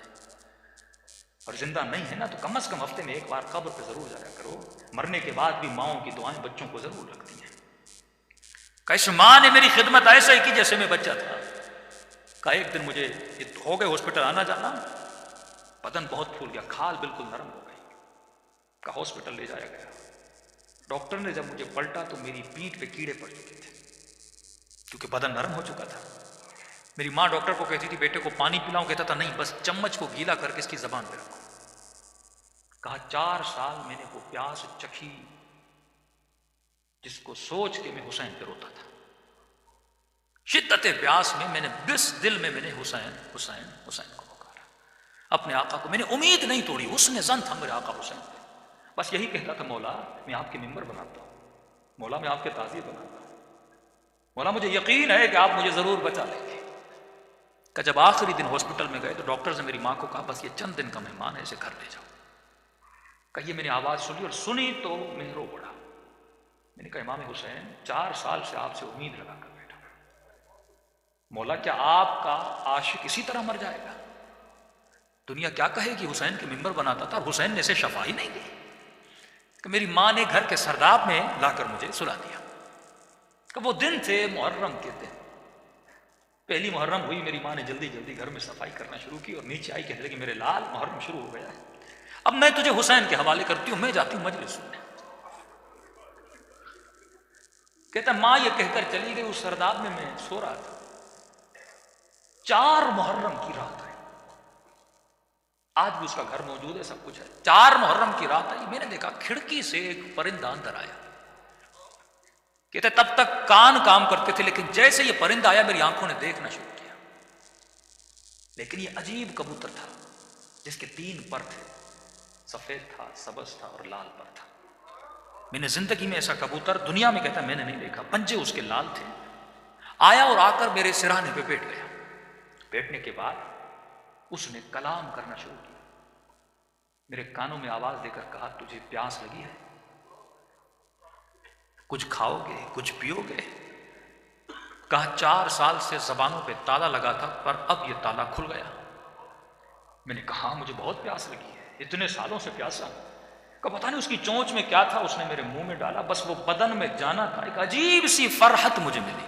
اور زندہ نہیں ہے نا تو کم از کم ہفتے میں 1 بار قبر پہ ضرور جایا کرو. مرنے کے بعد بھی ماؤں کی دعائیں بچوں کو ضرور لگتی ہیں. کہ اس ماں نے میری خدمت ایسا ہی کی جیسے میں بچہ تھا. کہ ایک دن مجھے ہو گئے ہاسپٹل آنا جانا، بدن بہت پھول گیا، کھال بالکل نرم ہو گئی. کا ہاسپٹل لے جایا گیا. ڈاکٹر نے جب مجھے پلٹا تو میری پیٹھ پہ کیڑے پڑ چکے تھے کیونکہ بدن نرم ہو چکا تھا. میری ماں ڈاکٹر کو کہتی تھی بیٹے کو پانی پلاؤں، کہتا تھا نہیں بس چمچ کو گیلا کر کے اس کی زبان پہ رکھو. کہا 4 سال میں نے وہ پیاس چکھی جس کو سوچ کے میں حسین پہ روتا تھا. شدت پیاس میں نے بس دل میں نے حسین حسین حسین کو پکارا، اپنے آقا کو. میں نے امید نہیں توڑی، حسن ظن تھا میرے آقا حسین پہ. بس یہی کہتا تھا مولا میں آپ کے ممبر بناتا ہوں، مولا میں آپ کے تعزیے بناتا ہوں، مولا مجھے یقین ہے کہ آپ مجھے ضرور بچا لیں گے. کہ جب آخری دن ہاسپٹل میں گئے تو ڈاکٹر نے میری ماں کو کہا بس یہ چند دن کا مہمان ہے، اسے گھر لے جاؤ. کہ میں نے آواز سنی اور سنی تو میں رو پڑا. میں نے کہا امام حسین 4 سال سے آپ سے امید لگا کر بیٹھا ہوں، مولا کیا آپ کا عاشق اسی طرح مر جائے گا؟ دنیا کیا کہے گی حسین کے ممبر بناتا تھا اور حسین نے اسے شفا ہی نہیں دی. کہ میری ماں نے گھر کے سرداب میں لا کر مجھے سلا دیا. کہ وہ دن تھے محرم کے دن، پہلی محرم ہوئی، میری ماں نے جلدی جلدی گھر میں صفائی کرنا شروع کی اور نیچے آئی کہتے کہ میرے لال محرم شروع ہو گیا ہے، اب میں تجھے حسین کے حوالے کرتی ہوں، میں جاتی ہوں مجلس سننے. کہتا ماں یہ کہہ کر چلی گئی. اس سرداب میں سو رہا تھا. 4 محرم کی رات آئی، آج بھی اس کا گھر موجود ہے، سب کچھ ہے. 4 محرم کی رات آئی، میں نے دیکھا کھڑکی سے ایک پرندہ اندر آیا. کہتے تب تک کان کام کرتے تھے لیکن جیسے یہ پرندہ آیا میری آنکھوں نے دیکھنا شروع کیا. لیکن یہ عجیب کبوتر تھا جس کے 3 پر تھے، سفید تھا، سبز تھا اور لال پر تھا. میں نے زندگی میں ایسا کبوتر دنیا میں کہتا میں نے نہیں دیکھا. پنجے اس کے لال تھے. آیا اور آ کر میرے سرہانے پہ بیٹھ گیا. بیٹھنے کے بعد اس نے کلام کرنا شروع کیا. میرے کانوں میں آواز دے کر کہا تجھے پیاس لگی ہے؟ کچھ کھاؤ گے، کچھ پیو گے؟ کہا 4 سال سے زبانوں پہ تالا لگا تھا پر اب یہ تالا کھل گیا. میں نے کہا مجھے بہت پیاس لگی ہے، اتنے سالوں سے پیاسا ہوں. کہ پتہ نہیں اس کی چونچ میں کیا تھا، اس نے میرے منہ میں ڈالا، بس وہ بدن میں جانا تھا. ایک عجیب سی فرحت مجھے ملی.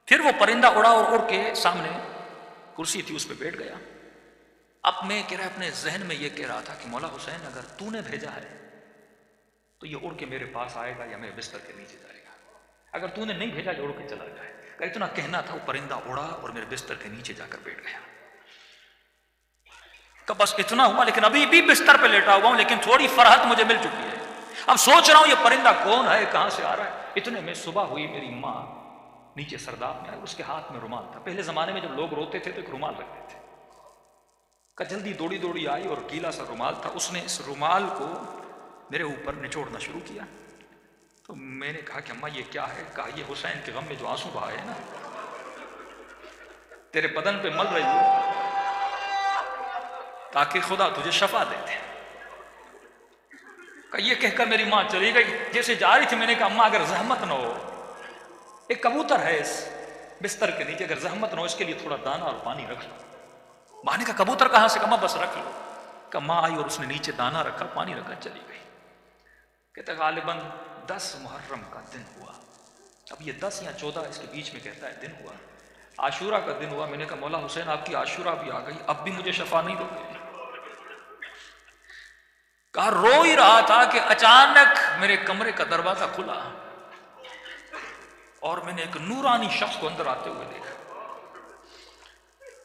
پھر وہ پرندہ اڑا اور اڑ کے سامنے کرسی تھی اس پہ بیٹھ گیا. اب میں کہہ رہا اپنے ذہن میں یہ کہہ رہا تھا کہ مولا حسین اگر تو نے بھیجا ہے تو یہ اڑ کے میرے پاس آئے گا یا میرے بستر کے نیچے جائے گا. اگر تو نے نہیں بھیجا یہ اڑ کے چلا جائے. کہ اتنا کہنا تھا، وہ پرندہ اڑا اور میرے بستر کے نیچے جا کر بیٹھ گیا. کہ بس اتنا ہوا، لیکن ابھی بھی بستر پہ لیٹا ہوا ہوں لیکن تھوڑی فرحت مجھے مل چکی ہے. اب سوچ رہا ہوں یہ پرندہ کون ہے، کہاں سے آ رہا ہے. اتنے میں صبح ہوئی، میری ماں نیچے سرداب میں آئی، اس کے ہاتھ میں رومال تھا. پہلے زمانے میں جب لوگ روتے تھے تو ایک رومال رکھتے تھے. کہ جلدی دوڑی دوڑی آئی اور گیلا سا رومال تھا، اس نے اس رومال کو میرے اوپر نچوڑنا شروع کیا. تو میں نے کہا کہ اماں یہ کیا ہے؟ کہا یہ حسین کے غم میں جو آنسو بہائے ہیں نا تیرے بدن پہ مل رہی ہو تاکہ خدا تجھے شفا دے دے. کہ یہ کہہ کر میری ماں چلی گئی. جیسے جا رہی تھی میں نے کہا اماں اگر زحمت نہ ہو، ایک کبوتر ہے اس بستر کے نیچے، اگر زحمت نہ ہو اس کے لیے تھوڑا دانہ اور پانی رکھ لو. ماں نے کہا کبوتر کہاں سے؟ کہا بس رکھ لو. کہ ماں آئی اور اس نے نیچے دانہ رکھا، پانی رکھا، چلی گئی. کہتا غالباً 10 محرم کا دن ہوا. اب یہ 10 یا 14 اس کے بیچ میں کہتا ہے دن ہوا. عاشورہ کا دن ہوا. میں نے کہا مولا حسین آپ کی عاشورہ بھی آ گئی، اب بھی مجھے شفا نہیں دو گے؟ کہا رو ہی رہا تھا کہ اچانک میرے کمرے کا دروازہ کھلا اور میں نے ایک نورانی شخص کو اندر آتے ہوئے دیکھا.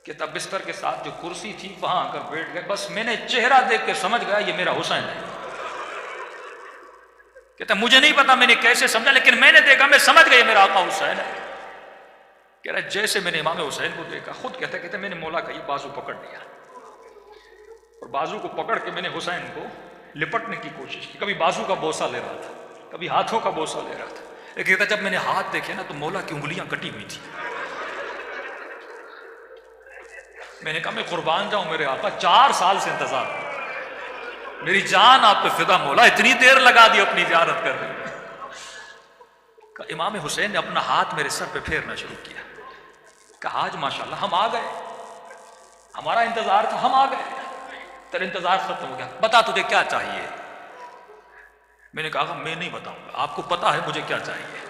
کہتا بستر کے ساتھ جو کرسی تھی وہاں آ کر بیٹھ گئے. بس میں نے چہرہ دیکھ کے سمجھ گیا یہ میرا حسین ہے. کہتا مجھے نہیں پتا میں نے کیسے سمجھا لیکن میں نے دیکھا، میں سمجھ گیا یہ میرا آقا حسین ہے. کہہ رہا جیسے میں نے امام حسین کو دیکھا، خود کہتا میں نے مولا کا یہ بازو پکڑ لیا اور بازو کو پکڑ کے میں نے حسین کو لپٹنے کی کوشش کی. کبھی بازو کا بوسہ لے رہا تھا، کبھی ہاتھوں کا بوسہ لے رہا تھا. لیکن کہتا جب میں نے ہاتھ دیکھے نا تو مولا کی انگلیاں کٹی ہوئی تھی. میں نے کہا میں قربان جاؤں میرے آقا، 4 سال سے انتظار، میری جان آپ پہ فدا مولا، اتنی دیر لگا دی اپنی زیارت کرنے میں. امام حسین نے اپنا ہاتھ میرے سر پہ پھیرنا شروع کیا. کہا آج ماشاءاللہ ہم آ گئے، ہمارا انتظار تھا، ہم آ گئے، تیرا انتظار ختم ہو گیا، بتا تجھے کیا چاہیے؟ میں نے کہا میں نہیں بتاؤں گا، آپ کو پتا ہے مجھے کیا چاہیے.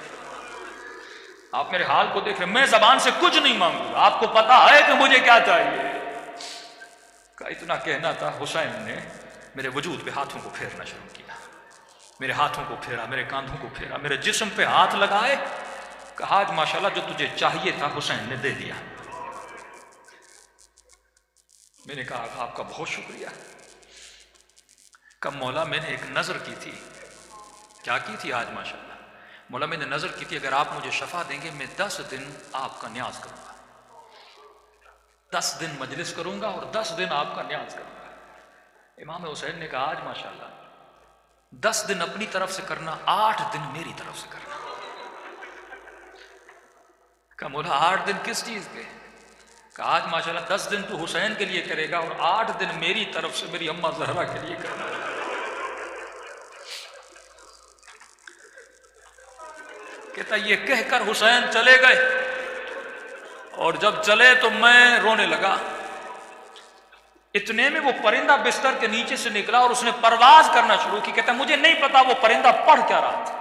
آپ میرے حال کو دیکھ رہے، میں زبان سے کچھ نہیں مانگوں گا، آپ کو پتا ہے کہ مجھے کیا چاہیے. اتنا کہنا تھا. حسین نے میرے وجود پہ ہاتھوں کو پھیرنا شروع کیا، میرے ہاتھوں کو پھیرا، میرے کاندھوں کو پھیرا، میرے جسم پہ ہاتھ لگائے، کہا آج ماشاءاللہ جو تجھے چاہیے تھا حسین نے دے دیا۔ میں نے کہا آپ کا بہت شکریہ۔ کب مولا میں نے ایک نظر کی تھی، کیا کی تھی آج ماشاءاللہ؟ مولا میں نے نظر کی تھی اگر آپ مجھے شفا دیں گے میں 10 دن آپ کا نیاز کروں گا، 10 دن مجلس کروں گا اور 10 دن آپ کا نیاز کروں گا۔ امام حسین نے کہا آج ماشاءاللہ 10 دن اپنی طرف سے کرنا، 8 دن میری طرف سے کرنا۔ کہا مولا 8 دن کس چیز کے؟ کہا آج ماشاءاللہ 10 دن تو حسین کے لیے کرے گا اور 8 دن میری طرف سے میری اماں زہرا کے لیے کرے گا۔ کہتا یہ کہہ کر حسین چلے گئے، اور جب چلے تو میں رونے لگا۔ اتنے میں وہ پرندہ بستر کے نیچے سے نکلا اور اس نے پرواز کرنا شروع کی۔ کہتا مجھے نہیں پتا وہ پرندہ پڑھ کیا رہا تھا،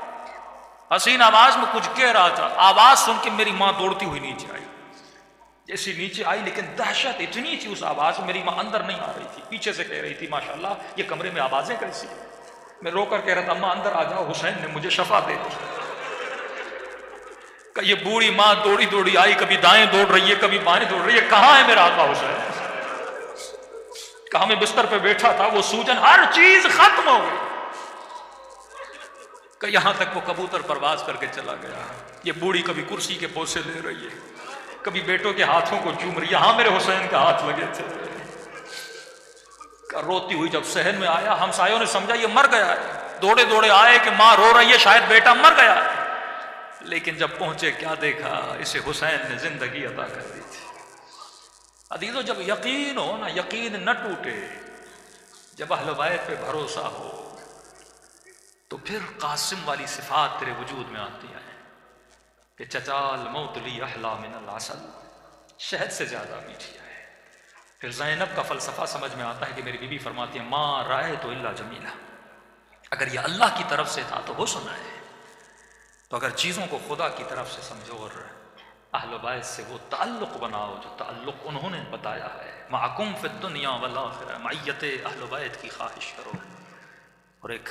حسین آواز میں کچھ کہہ رہا تھا۔ آواز سن کے میری ماں دوڑتی ہوئی نیچے آئی، جیسی نیچے آئی لیکن دہشت اتنی تھی اس آواز میں، میری ماں اندر نہیں آ رہی تھی، پیچھے سے کہہ رہی تھی ماشاءاللہ یہ کمرے میں آوازیں کیسی ہیں۔ میں رو کر کہہ رہا تھا اماں اندر آ جاؤ، حسین نے مجھے شفا دے دی۔ کہ یہ بوڑھی ماں دوڑی دوڑی آئی، کبھی دائیں دوڑ رہی ہے کبھی بائیں دوڑ رہی ہے، کہاں ہے میرا آقا حسین؟ کہاں میں بستر پہ بیٹھا تھا، وہ سوجن ہر چیز ختم ہو گئی۔ کہ یہاں تک وہ کبوتر پرواز کر کے چلا گیا۔ یہ بوڑھی کبھی کرسی کے پوسے لے رہی ہے، کبھی بیٹوں کے ہاتھوں کو چوم رہی ہے، ہاں میرے حسین کا ہاتھ لگے تھے۔ کہ روتی ہوئی جب صحن میں آیا، ہمسایوں نے سمجھا یہ مر گیا ہے، دوڑے دوڑے آئے کہ ماں رو رہی ہے شاید بیٹا مر گیا ہے، لیکن جب پہنچے کیا دیکھا، اسے حسین نے زندگی عطا کر دی تھی۔ عزیزو جب یقین ہو نا، یقین نہ ٹوٹے، جب اہل بیت پہ بھروسہ ہو تو پھر قاسم والی صفات تیرے وجود میں آتی ہیں کہ چچا الموت لی احلا من العسل، شہد سے زیادہ میٹھی ہے۔ پھر زینب کا فلسفہ سمجھ میں آتا ہے کہ میری بیوی فرماتی ہے ما رأیت الا جمیلہ، اگر یہ اللہ کی طرف سے تھا تو حسن ہے، تو اگر چیزوں کو خدا کی طرف سے سمجھو اور اہل بیت سے وہ تعلق بناؤ جو تعلق انہوں نے بتایا ہے، معکم فی الدنیا والآخرہ، معیت اہل بیت کی خواہش کرو۔ اور ایک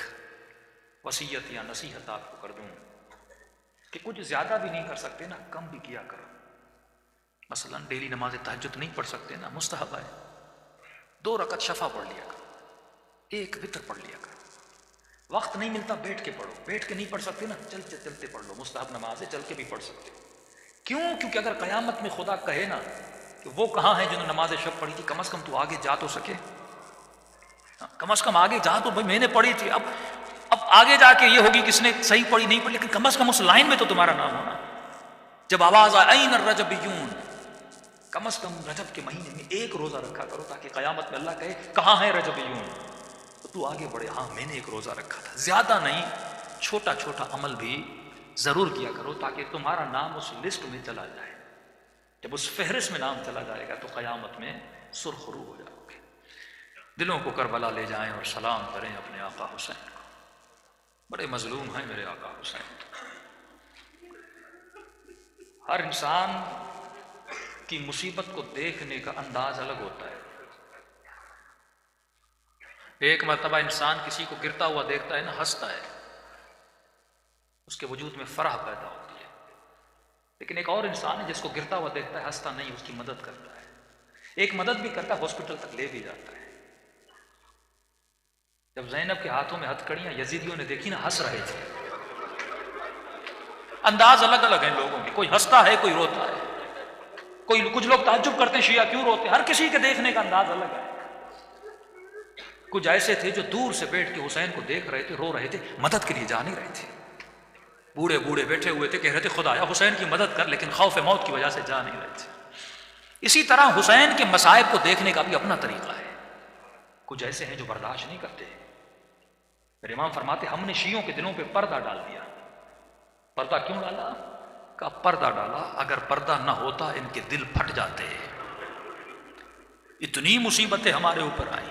وصیت یا نصیحت آپ کو کر دوں کہ کچھ زیادہ بھی نہیں کر سکتے نا، کم بھی کیا کرو۔ مثلا ڈیلی نماز تہجد نہیں پڑھ سکتے نا، مستحب ہے 2 رکعت شفع پڑھ لیا کرو، 1 وتر پڑھ لیا کرو۔ وقت نہیں ملتا بیٹھ کے پڑھو، بیٹھ کے نہیں پڑھ سکتے نا چلتے چلتے پڑھ لو، مستحب نماز ہے چل کے بھی پڑھ سکتے ہو۔ کیوں؟ کیونکہ اگر قیامت میں خدا کہے نا کہ وہ کہاں ہیں جنہوں نے نماز شب پڑھی تھی، کم از کم تو آگے جا تو سکے، کم از کم آگے جا تو بھائی میں نے پڑھی تھی، اب آگے جا کے یہ ہوگی کس نے صحیح پڑھی نہیں پڑھی، لیکن کم از کم اس لائن میں تو تمہارا نام ہونا۔ جب آواز آئے این الرجبیون، کم از کم رجب کے مہینے میں 1 روزہ رکھا کرو تاکہ قیامت میں اللہ کہے کہاں ہے رجبیون، تو آگے بڑھے ہاں میں نے 1 روزہ رکھا تھا۔ زیادہ نہیں، چھوٹا چھوٹا عمل بھی ضرور کیا کرو تاکہ تمہارا نام اس لسٹ میں چلا جائے۔ جب اس فہرست میں نام چلا جائے گا تو قیامت میں سرخرو ہو جاؤ گے۔ دلوں کو کربلا لے جائیں اور سلام کریں اپنے آقا حسین کو، بڑے مظلوم ہیں میرے آقا حسین۔ ہر انسان کی مصیبت کو دیکھنے کا انداز الگ ہوتا ہے۔ ایک مرتبہ انسان کسی کو گرتا ہوا دیکھتا ہے نا، ہنستا ہے، اس کے وجود میں فرح پیدا ہوتی ہے۔ لیکن ایک اور انسان ہے جس کو گرتا ہوا دیکھتا ہے، ہنستا نہیں، اس کی مدد کرتا ہے، ایک مدد بھی کرتا ہے، ہاسپٹل تک لے بھی جاتا ہے۔ جب زینب کے ہاتھوں میں ہتھکڑیاں یزیدیوں نے دیکھی نا، ہنس رہے تھے۔ انداز الگ الگ ہیں لوگوں کے، کوئی ہنستا ہے کوئی روتا ہے، کچھ لوگ تعجب کرتے ہیں شیعہ کیوں روتے ہیں، ہر کسی کے دیکھنے کا انداز الگ ہے۔ کچھ ایسے تھے جو دور سے بیٹھ کے حسین کو دیکھ رہے تھے، رو رہے تھے، مدد کے لیے جا نہیں رہے تھے۔ بوڑھے بوڑھے بیٹھے ہوئے تھے، کہہ رہے تھے خدایا حسین کی مدد کر، لیکن خوف موت کی وجہ سے جا نہیں رہے تھے۔ اسی طرح حسین کے مصائب کو دیکھنے کا بھی اپنا طریقہ ہے۔ کچھ ایسے ہیں جو برداشت نہیں کرتے۔ میرے امام فرماتے ہم نے شیعوں کے دلوں پہ پردہ ڈال دیا۔ پردہ کیوں ڈالا؟ کہا پردہ ڈالا، اگر پردہ نہ ہوتا ان کے دل پھٹ جاتے، اتنی مصیبتیں ہمارے اوپر آئی۔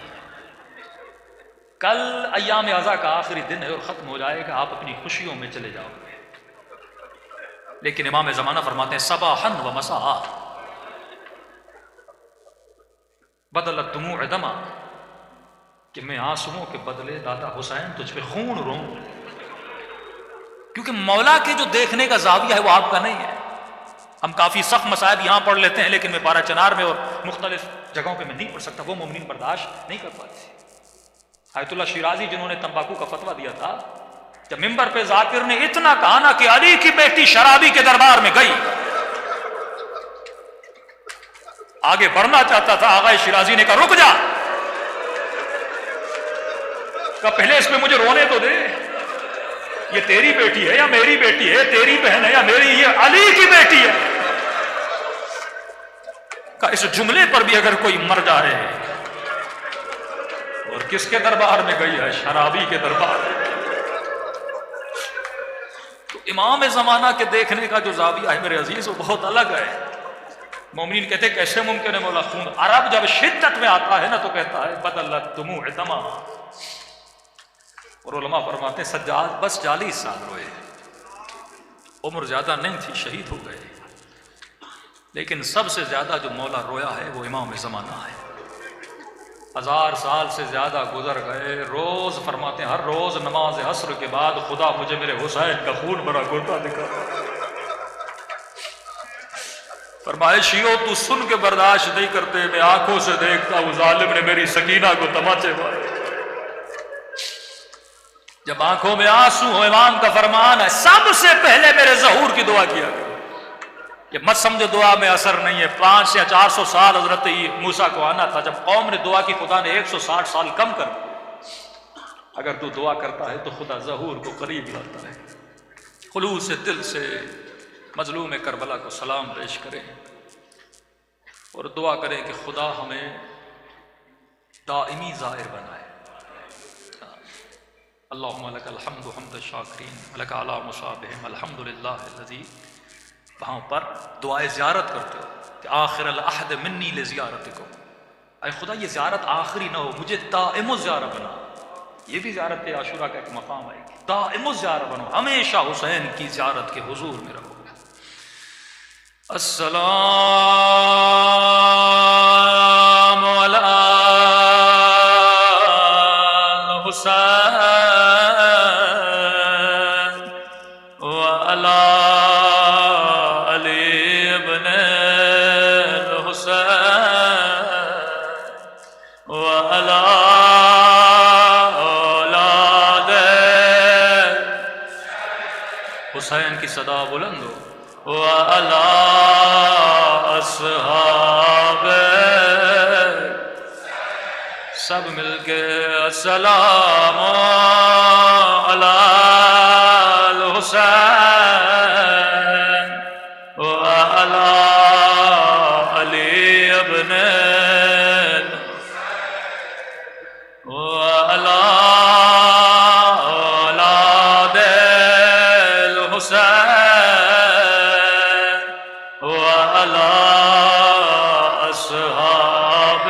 کل ایام عزا کا آخری دن ہے اور ختم ہو جائے گا، آپ اپنی خوشیوں میں چلے جاؤ گے، لیکن امام زمانہ فرماتے ہیں صباحا و مساء بدلت دموع دما، کہ میں آنسوؤں کے بدلے دادا حسین تجھ پہ خون روں، کیونکہ مولا کے جو دیکھنے کا زاویہ ہے وہ آپ کا نہیں ہے۔ ہم کافی سخت مصائب یہاں پڑھ لیتے ہیں، لیکن میں پارا چنار میں اور مختلف جگہوں پہ میں نہیں پڑھ سکتا، وہ مومنین برداشت نہیں کر پاتے۔ آیت اللہ شیرازی جنہوں نے تمباکو کا فتویٰ دیا تھا، جب ممبر پہ ذاکر نے اتنا کہا نا کہ علی کی بیٹی شرابی کے دربار میں گئی، آگے بڑھنا چاہتا تھا، آغا شیرازی نے کہا رک جا، کہا پہلے اس میں مجھے رونے تو دے، یہ تیری بیٹی ہے یا میری بیٹی ہے، تیری بہن ہے یا میری، یہ علی کی بیٹی ہے۔ کہا اس جملے پر بھی اگر کوئی مر جائے، اور کس کے دربار میں گئی ہے؟ شرابی کے دربار میں۔ تو امام زمانہ کے دیکھنے کا جو زاویہ ہے میرے عزیز وہ بہت الگ ہے۔ مومنین کہتے ہیں کیسے ممکن ہے مولا خون؟ عرب جب شدت میں آتا ہے نا تو کہتا ہے بدلت دموع دما، اور علماء فرماتے ہیں سجاد بس 40 سال روئے، عمر زیادہ نہیں تھی، شہید ہو گئے، لیکن سب سے زیادہ جو مولا رویا ہے وہ امام زمانہ ہے۔ 1000 سال سے زیادہ گزر گئے، روز فرماتے ہیں ہر روز نماز عصر کے بعد خدا مجھے میرے حسین کا خون بھرا گوتا دکھا۔ فرمائے شیعو تو سن کے برداشت نہیں کرتے، میں آنکھوں سے دیکھتا ہوں ظالم نے میری سکینہ کو تماچے مارے۔ جب آنکھوں میں آنسو ہو، امام کا فرمان ہے سب سے پہلے میرے ظہور کی دعا کیا گیا۔ یہ مت سمجھو دعا میں اثر نہیں ہے، 500 یا 400 سال حضرت موسیٰ کو آنا تھا، جب قوم نے دعا کی خدا نے 160 سال کم کر دیا۔ اگر تو دعا کرتا ہے تو خدا ظہور کو قریب لاتا ہے۔ خلوص سے دل سے مظلوم کربلا کو سلام پیش کریں اور دعا کریں کہ خدا ہمیں دائمی ظاہر بنائے۔ اللہم لک الحمد حمد الشاکرین ولک علی مصابہم الحمدللہ الذی، وہاں پر دعائے زیارت کرتے ہو کہ آخر العہد منی لزیارتکم، اے خدا یہ زیارت آخری نہ ہو، مجھے دائم الزیارہ بنا۔ یہ بھی زیارت عاشورہ کا ایک مقام ہے، دائم الزیارہ بنو، ہمیشہ حسین کی زیارت کے حضور میں رہو۔ السلام علی الحسین وعلی علی ابن الحسین وعلی اولاد حسین کی صدا بلند ہو، وعلی اصحاب، سب مل کے السلام علی الحسین وعلی علی ابن وعلی اولاد الحسین وعلی اصحاب،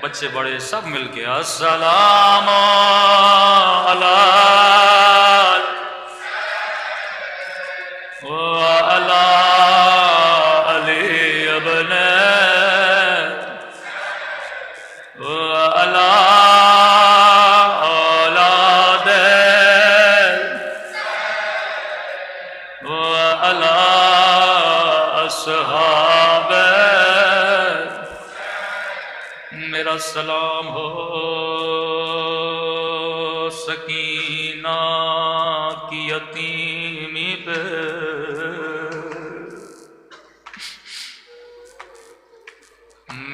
بچے بڑے سب مل کے السلام علی وعلی علی ابن وعلی اولاد وعلی اصحاب، میرا سلام ہو سکینہ کی یتیمی پہ،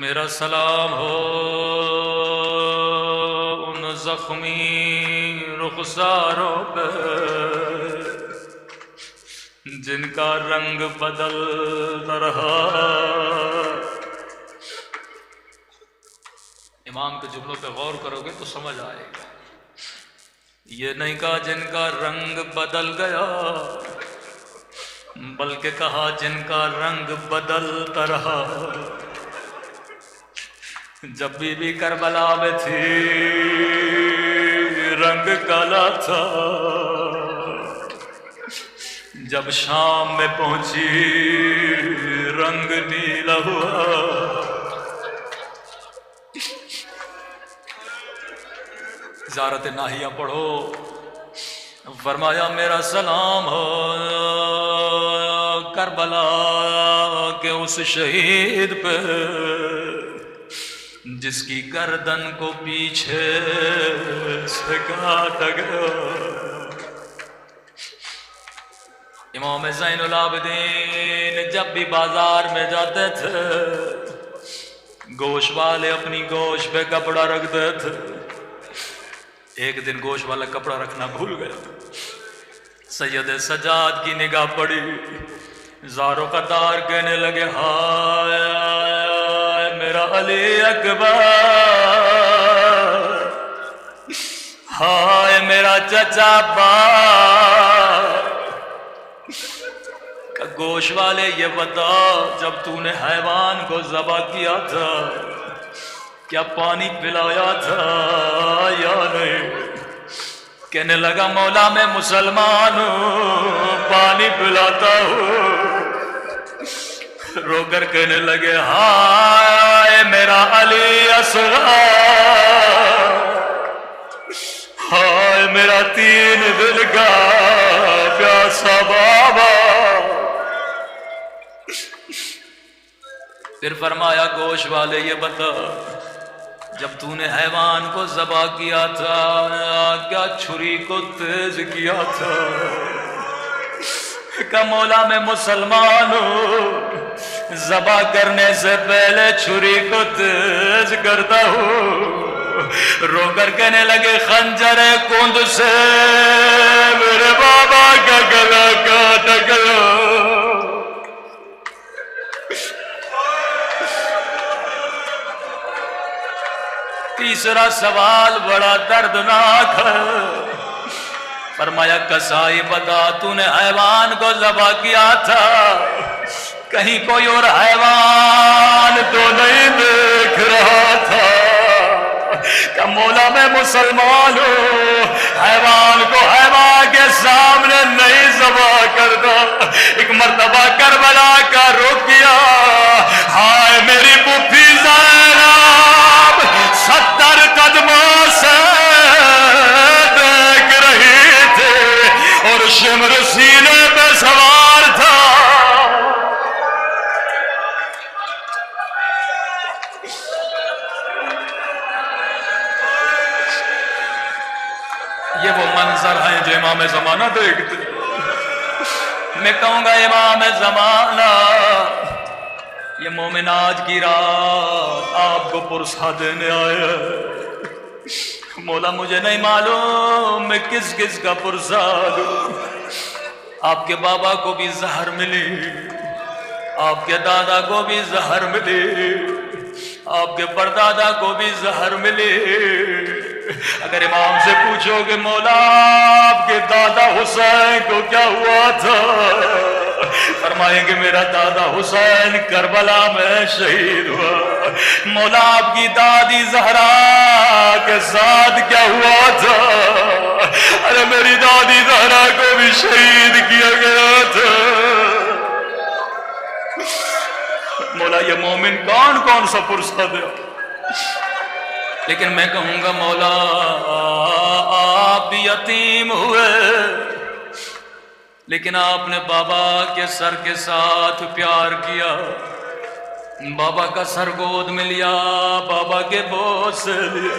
میرا سلام ہو ان زخمی رخساروں پہ جن کا رنگ بدل رہا۔ امام کے جملوں پہ غور کرو گے تو سمجھ آئے گا، یہ نہیں کہا جن کا رنگ بدل گیا، بلکہ کہا جن کا رنگ بدلتا رہا۔ جب بی بی کربلا میں تھی رنگ کالا تھا، جب شام میں پہنچی رنگ نیلا ہوا۔ زیارت ناہیہ پڑھو. فرمایا میرا سلام ہو کربلا کے اس شہید پہ جس کی گردن کو پیچھے سے کاٹا گیا. امام زین العابدین جب بھی بازار میں جاتے تھے گوشت والے اپنی گوشت پہ کپڑا رکھتے تھے. ایک دن گوشت والا کپڑا رکھنا بھول گیا. سید سجاد کی نگاہ پڑی, زارو قطار کہنے لگے ہائے میرا علی اکبر, ہائے میرا چچا با. گوشت والے یہ بتا جب تو نے حیوان کو ذبح کیا تھا کیا پانی پلایا تھا یا نہیں؟ کہنے لگا مولا میں مسلمان ہوں پانی پلاتا ہوں. رو کر کہنے لگے ہائے میرا علی اصغر, ہائے میرا 3 دل کا پیاسا بابا. پھر فرمایا گوشت والے یہ بتا جب تو نے حیوان کو ذبح کیا تھا کیا چھری کو تیز کیا تھا؟ کہ مولا میں مسلمان ہوں ذبح کرنے سے پہلے چھری کو تیز کرتا ہوں. رو کر کہنے لگے خنجر کند سے میرے بابا کا گلا کاٹ گیا. تیسرا سوال بڑا دردناک ہے. فرمایا کسائی بتا تو نے حیوان کو ذبح کیا تھا کہیں کوئی اور حیوان تو نہیں دیکھ رہا تھا؟ کہ مولا میں مسلمان ہوں حیوان کو حیوان کے سامنے نہیں ذبح کرتا. ایک مرتبہ کربلا کا رخ کیا, ہائے میری پھوپھی زینب 70 قدموں سے دیکھ رہی تھی اور شمر سینے پہ سوار تھا. یہ وہ منظر ہیں جو امام زمانہ دیکھتے. میں کہوں گا امام زمانہ یہ مومن آج کی رات آپ کو پرسا دینے آیا. مولا مجھے نہیں معلوم میں کس کس کا پرسا دوں. آپ کے بابا کو بھی زہر ملی, آپ کے دادا کو بھی زہر ملی, آپ کے پردادا کو بھی زہر ملی. اگر امام سے پوچھو کہ مولا آپ کے دادا حسین کو کیا ہوا تھا, فرمائیں گے میرا دادا حسین کربلا میں شہید ہوا. مولا آپ کی دادی زہرا کے ساتھ کیا ہوا تھا؟ ارے میری دادی زہرا کو بھی شہید کیا گیا تھا. مولا یہ مومن کون کون سا پرسہ دے. لیکن میں کہوں گا مولا آپ بھی یتیم ہوئے لیکن آپ نے بابا کے سر کے ساتھ پیار کیا, بابا کا سر گود میں لیا, بابا کے بوجھ سے لیا.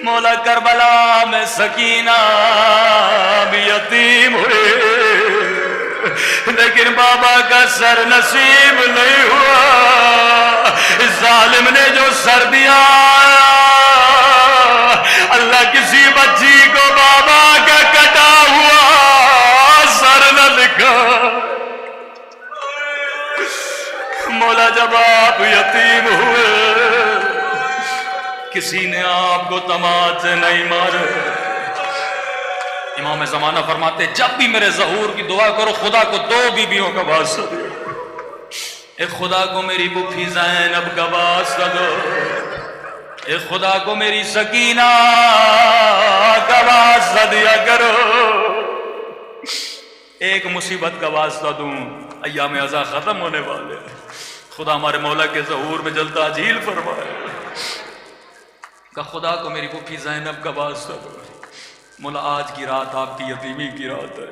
مولا کربلا میں سکینہ بھی یتیم ہوئے لیکن بابا کا سر نصیب نہیں ہوا. ظالم نے جو سر دیا اللہ کسی بچی کو بابا کا کٹا ہوا سر نہ لکھا. مولا جب آپ یتیم ہوئے کسی نے آپ کو تماچے نہیں مارے. امام زمانہ فرماتے جب بھی میرے ظہور کی دعا کرو خدا کو 2 بیویوں کا واسطہ دو. ایک خدا کو میری پھوپھی زینب کا واسطہ دو, ایک خدا کو میری سکینہ کا واسطہ دیا کرو. ایک مصیبت کا واسطہ دوں, ایام ازا ختم ہونے والے, خدا ہمارے مولا کے ظہور میں جلد تعجیل فرمائے. کہ خدا کو میری پھوپھی زینب کا واسطہ دو، مولا آج کی رات آپ کی یتیمی کی رات ہے،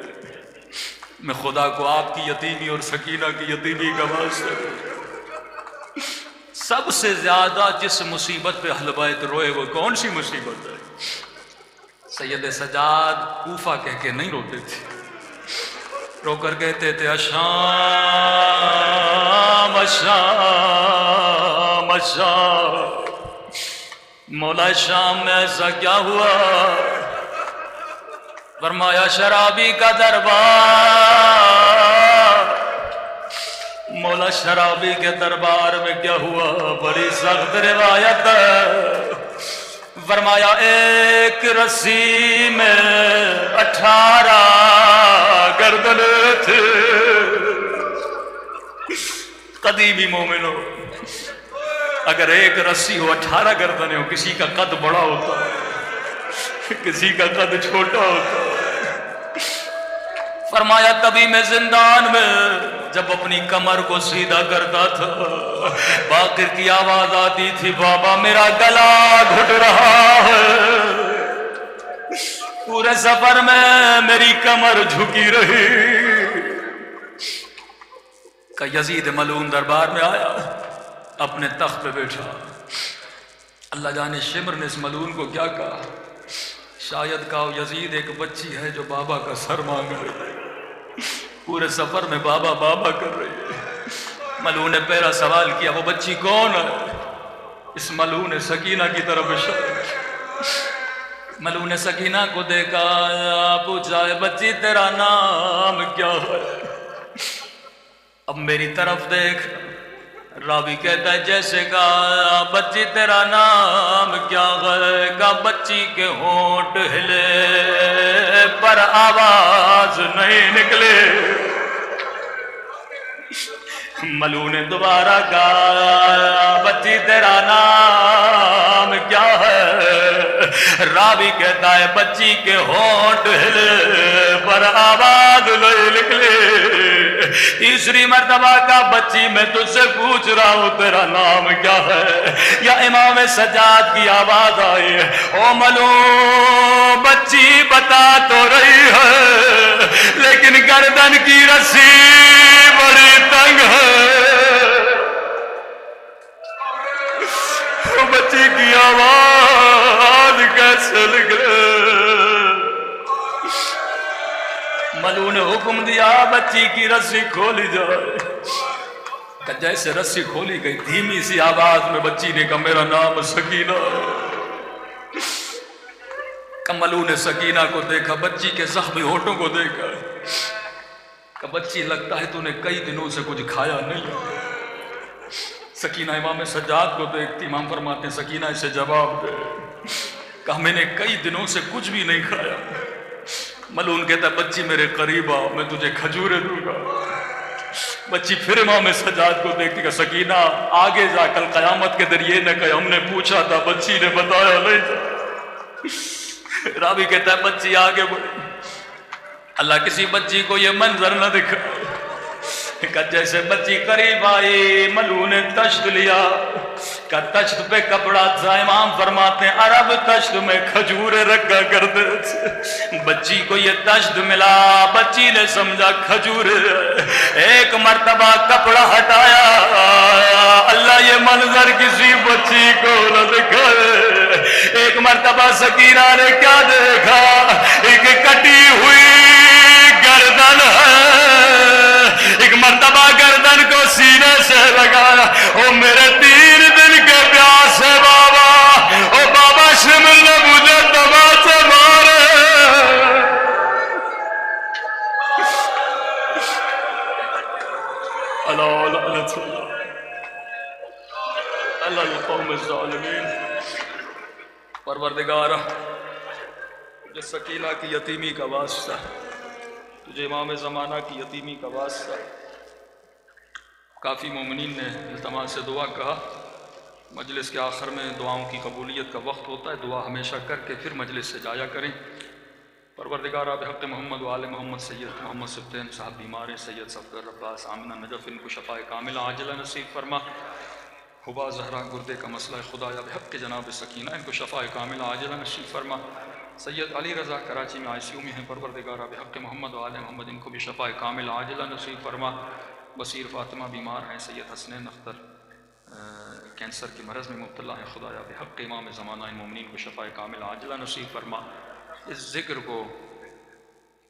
میں خدا کو آپ کی یتیمی اور سکینہ کی یتیمی کا واسطہ دوں۔ سب سے زیادہ جس مصیبت پہ اہل بیت روئے وہ کون سی مصیبت ہے؟ سید سجاد کوفہ کہہ کے نہیں روتے تھے، رو کر کہتے تھے اشام اشام اشام، مولا شام میں ایسا کیا ہوا؟ فرمایا شرابی کا دربار، مولا شرابی کے دربار میں کیا ہوا؟ بڑی سخت روایت ہے، فرمایا ایک رسی میں 18 گردنیں تھے۔ قدیمی مومنو، اگر ایک رسی ہو 18 گردنیں ہو، کسی کا قد بڑا ہوتا ہے، کسی کا قد چھوٹا ہوتا ہے۔ فرمایا کبھی میں زندان میں جب اپنی کمر کو سیدھا کرتا تھا، باقر کی آواز آتی تھی بابا میرا گلا گھٹ رہا ہے۔ پورے سفر میں میری کمر جھکی رہی۔ کہ یزید ملعون دربار میں آیا، اپنے تخت پہ بیٹھا، اللہ جانے شمر نے اس ملعون کو کیا کہا، شاید کہا یزید ایک بچی ہے جو بابا کا سر مانگ رہی ہے، پورے سفر میں بابا بابا کر رہی ہے۔ ملعون نے پہلا سوال کیا وہ بچی کون ہے؟ اس ملعون سکینہ کی طرف اشارہ، ملعون سکینہ کو دیکھا، پوچھا بچی تیرا نام کیا ہے؟ اب میری طرف دیکھ، راوی کہتا ہے جیسے کہا بچی تیرا نام کیا ہے؟ کہا بچی کے ہونٹ ہلے پر آواز نہیں نکلے۔ ملعون نے دوبارہ کہا بچی تیرا نام کیا ہے؟ راوی کہتا ہے بچی کے ہونٹ ہلے پر آواز نہیں نکلے۔ تیسری مرتبہ کا بچی میں تجھ سے پوچھ رہا ہوں تیرا نام کیا ہے؟ یا امام سجاد کی آواز آئی او ملعون بچی بتا تو رہی ہے لیکن گردن کی رسی بڑی تنگ ہے۔ بچی کی آواز کیسے نکلے؟ ملعون نے حکم دیا بچی کی رسی کھولی جائے۔ کہ جیسے رسی کھولی گئی دھیمی سی آواز میں بچی نے کہا میرا نام سکینہ ہے۔ کہ ملعون نے سکینہ کو دیکھا، بچی کے زخمی ہونٹوں کو دیکھا، کہ بچی لگتا ہے تو نے کئی دنوں سے کچھ کھایا نہیں۔ سکینہ امام سجاد کو دیکھتی، امام فرماتے ہیں سکینہ اسے جواب دے، کہا میں نے کئی دنوں سے کچھ بھی نہیں کھایا۔ ملعون کہتا بچی میرے قریب آ، میں تجھے کھجورے دوں گا۔ بچی پھر امام سجاد کو دیکھتی کہ سکینہ آگے جا کل قیامت کے دن یہ نہ کہ ہم نے پوچھا تھا بچی نے بتایا نہیں تھا۔ راوی کہتا ہے بچی آگے بڑھی، اللہ کسی بچی کو یہ منظر نہ دکھا کہ جیسے بچی قریب آئی ملعون نے تشت لیا، کہ تشت پہ کپڑا تھا، امام فرماتے ہیں عرب تشت میں کھجورے رکھا کرتے تھے۔ بچی کو یہ تشت ملا، بچی نے سمجھا کھجورے، ایک مرتبہ کپڑا ہٹایا، اللہ یہ منظر کسی بچی کو نہ دکھائے۔ ایک مرتبہ سکینہ نے کیا دیکھا، ایک کٹی ہوئی گردن ہے، ایک مرتبہ گردن کو سینے سے لگایا، او میرے 3 دن کے پیاس ہے بابا، او بابا شمل نے مجھے دبا سے مارے۔ اللہ لعنت اللہ القوم الظالمین۔ پروردگارہ تجھے سکینہ کی یتیمی کا واسطہ، تجھے امام زمانہ کی یتیمی کا واسطہ۔ کافی مومنین نے التماس سے دعا کہا، مجلس کے آخر میں دعاؤں کی قبولیت کا وقت ہوتا ہے، دعا ہمیشہ کر کے پھر مجلس سے جایا کریں۔ پروردگار بحق محمد و آل محمد سید محمد سبتین صاحب بیمار ہیں، سید صفدر عباس آمنہ نجف ان کو شفاء کاملہ عاجلہ نصیب فرما، حبا زہرا گردے کا مسئلہ خدایا بحق جناب سکینہ ان کو شفاء کاملہ عاجلہ نصیب فرما۔ سید علی رضا کراچی میں ICU میں ہیں، پروردگارہ بحق محمد و آل محمد ان کو بھی شفاء کاملہ عاجلہ نصیب فرما۔ بصیر فاطمہ بیمار ہیں، سید حسنین اختر کینسر کے مرض میں مبتلا ہیں، خدایا بحق امام زمانہ ان مومنین کو شفاء کاملہ عاجلہ نصیب فرما۔ اس ذکر کو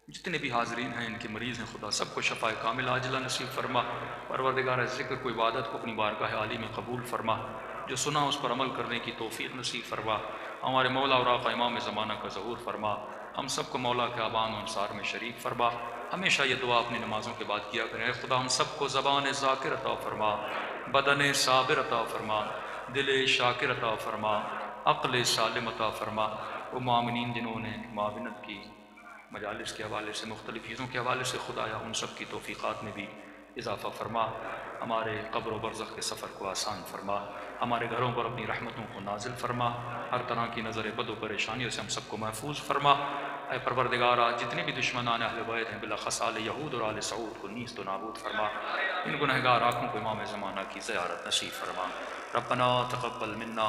جتنے بھی حاضرین ہیں ان کے مریض ہیں، خدا سب کو شفاء کاملہ عاجلہ نصیب فرما۔ پروردگار اس ذکر کو، عبادت کو اپنی بارگاہ عالی میں قبول فرما، جو سنا اس پر عمل کرنے کی توفیق نصیب فرما۔ ہمارے مولا اور آقا امام زمانہ کا ظہور فرما، ہم سب کو مولا کے آبان و انصار میں شریک فرما۔ ہمیشہ یہ دعا اپنی نمازوں کے بعد کیا کریں، اے خدا ہم سب کو زبان ذاکر عطا فرما، بدن صابر عطا فرما، دل شاکر عطا فرما، عقل سالم عطا فرما۔ وہ مومنین جنہوں نے معاونت کی مجالس کے حوالے سے، مختلف چیزوں کے حوالے سے، خدایا ان سب کی توفیقات میں بھی اضافہ فرما، ہمارے قبر و برزخ کے سفر کو آسان فرما، ہمارے گھروں پر اپنی رحمتوں کو نازل فرما، ہر طرح کی نظر بد و پریشانیوں سے ہم سب کو محفوظ فرما۔ اے پروردگارہ جتنے بھی دشمنان اہل بیت ہیں بالاخص آل یہود اور آل سعود کو نیست و نابود فرما، ان گنہگار آنکھوں کو امام زمانہ کی زیارت نصیب فرما۔ ربنا تقبل منا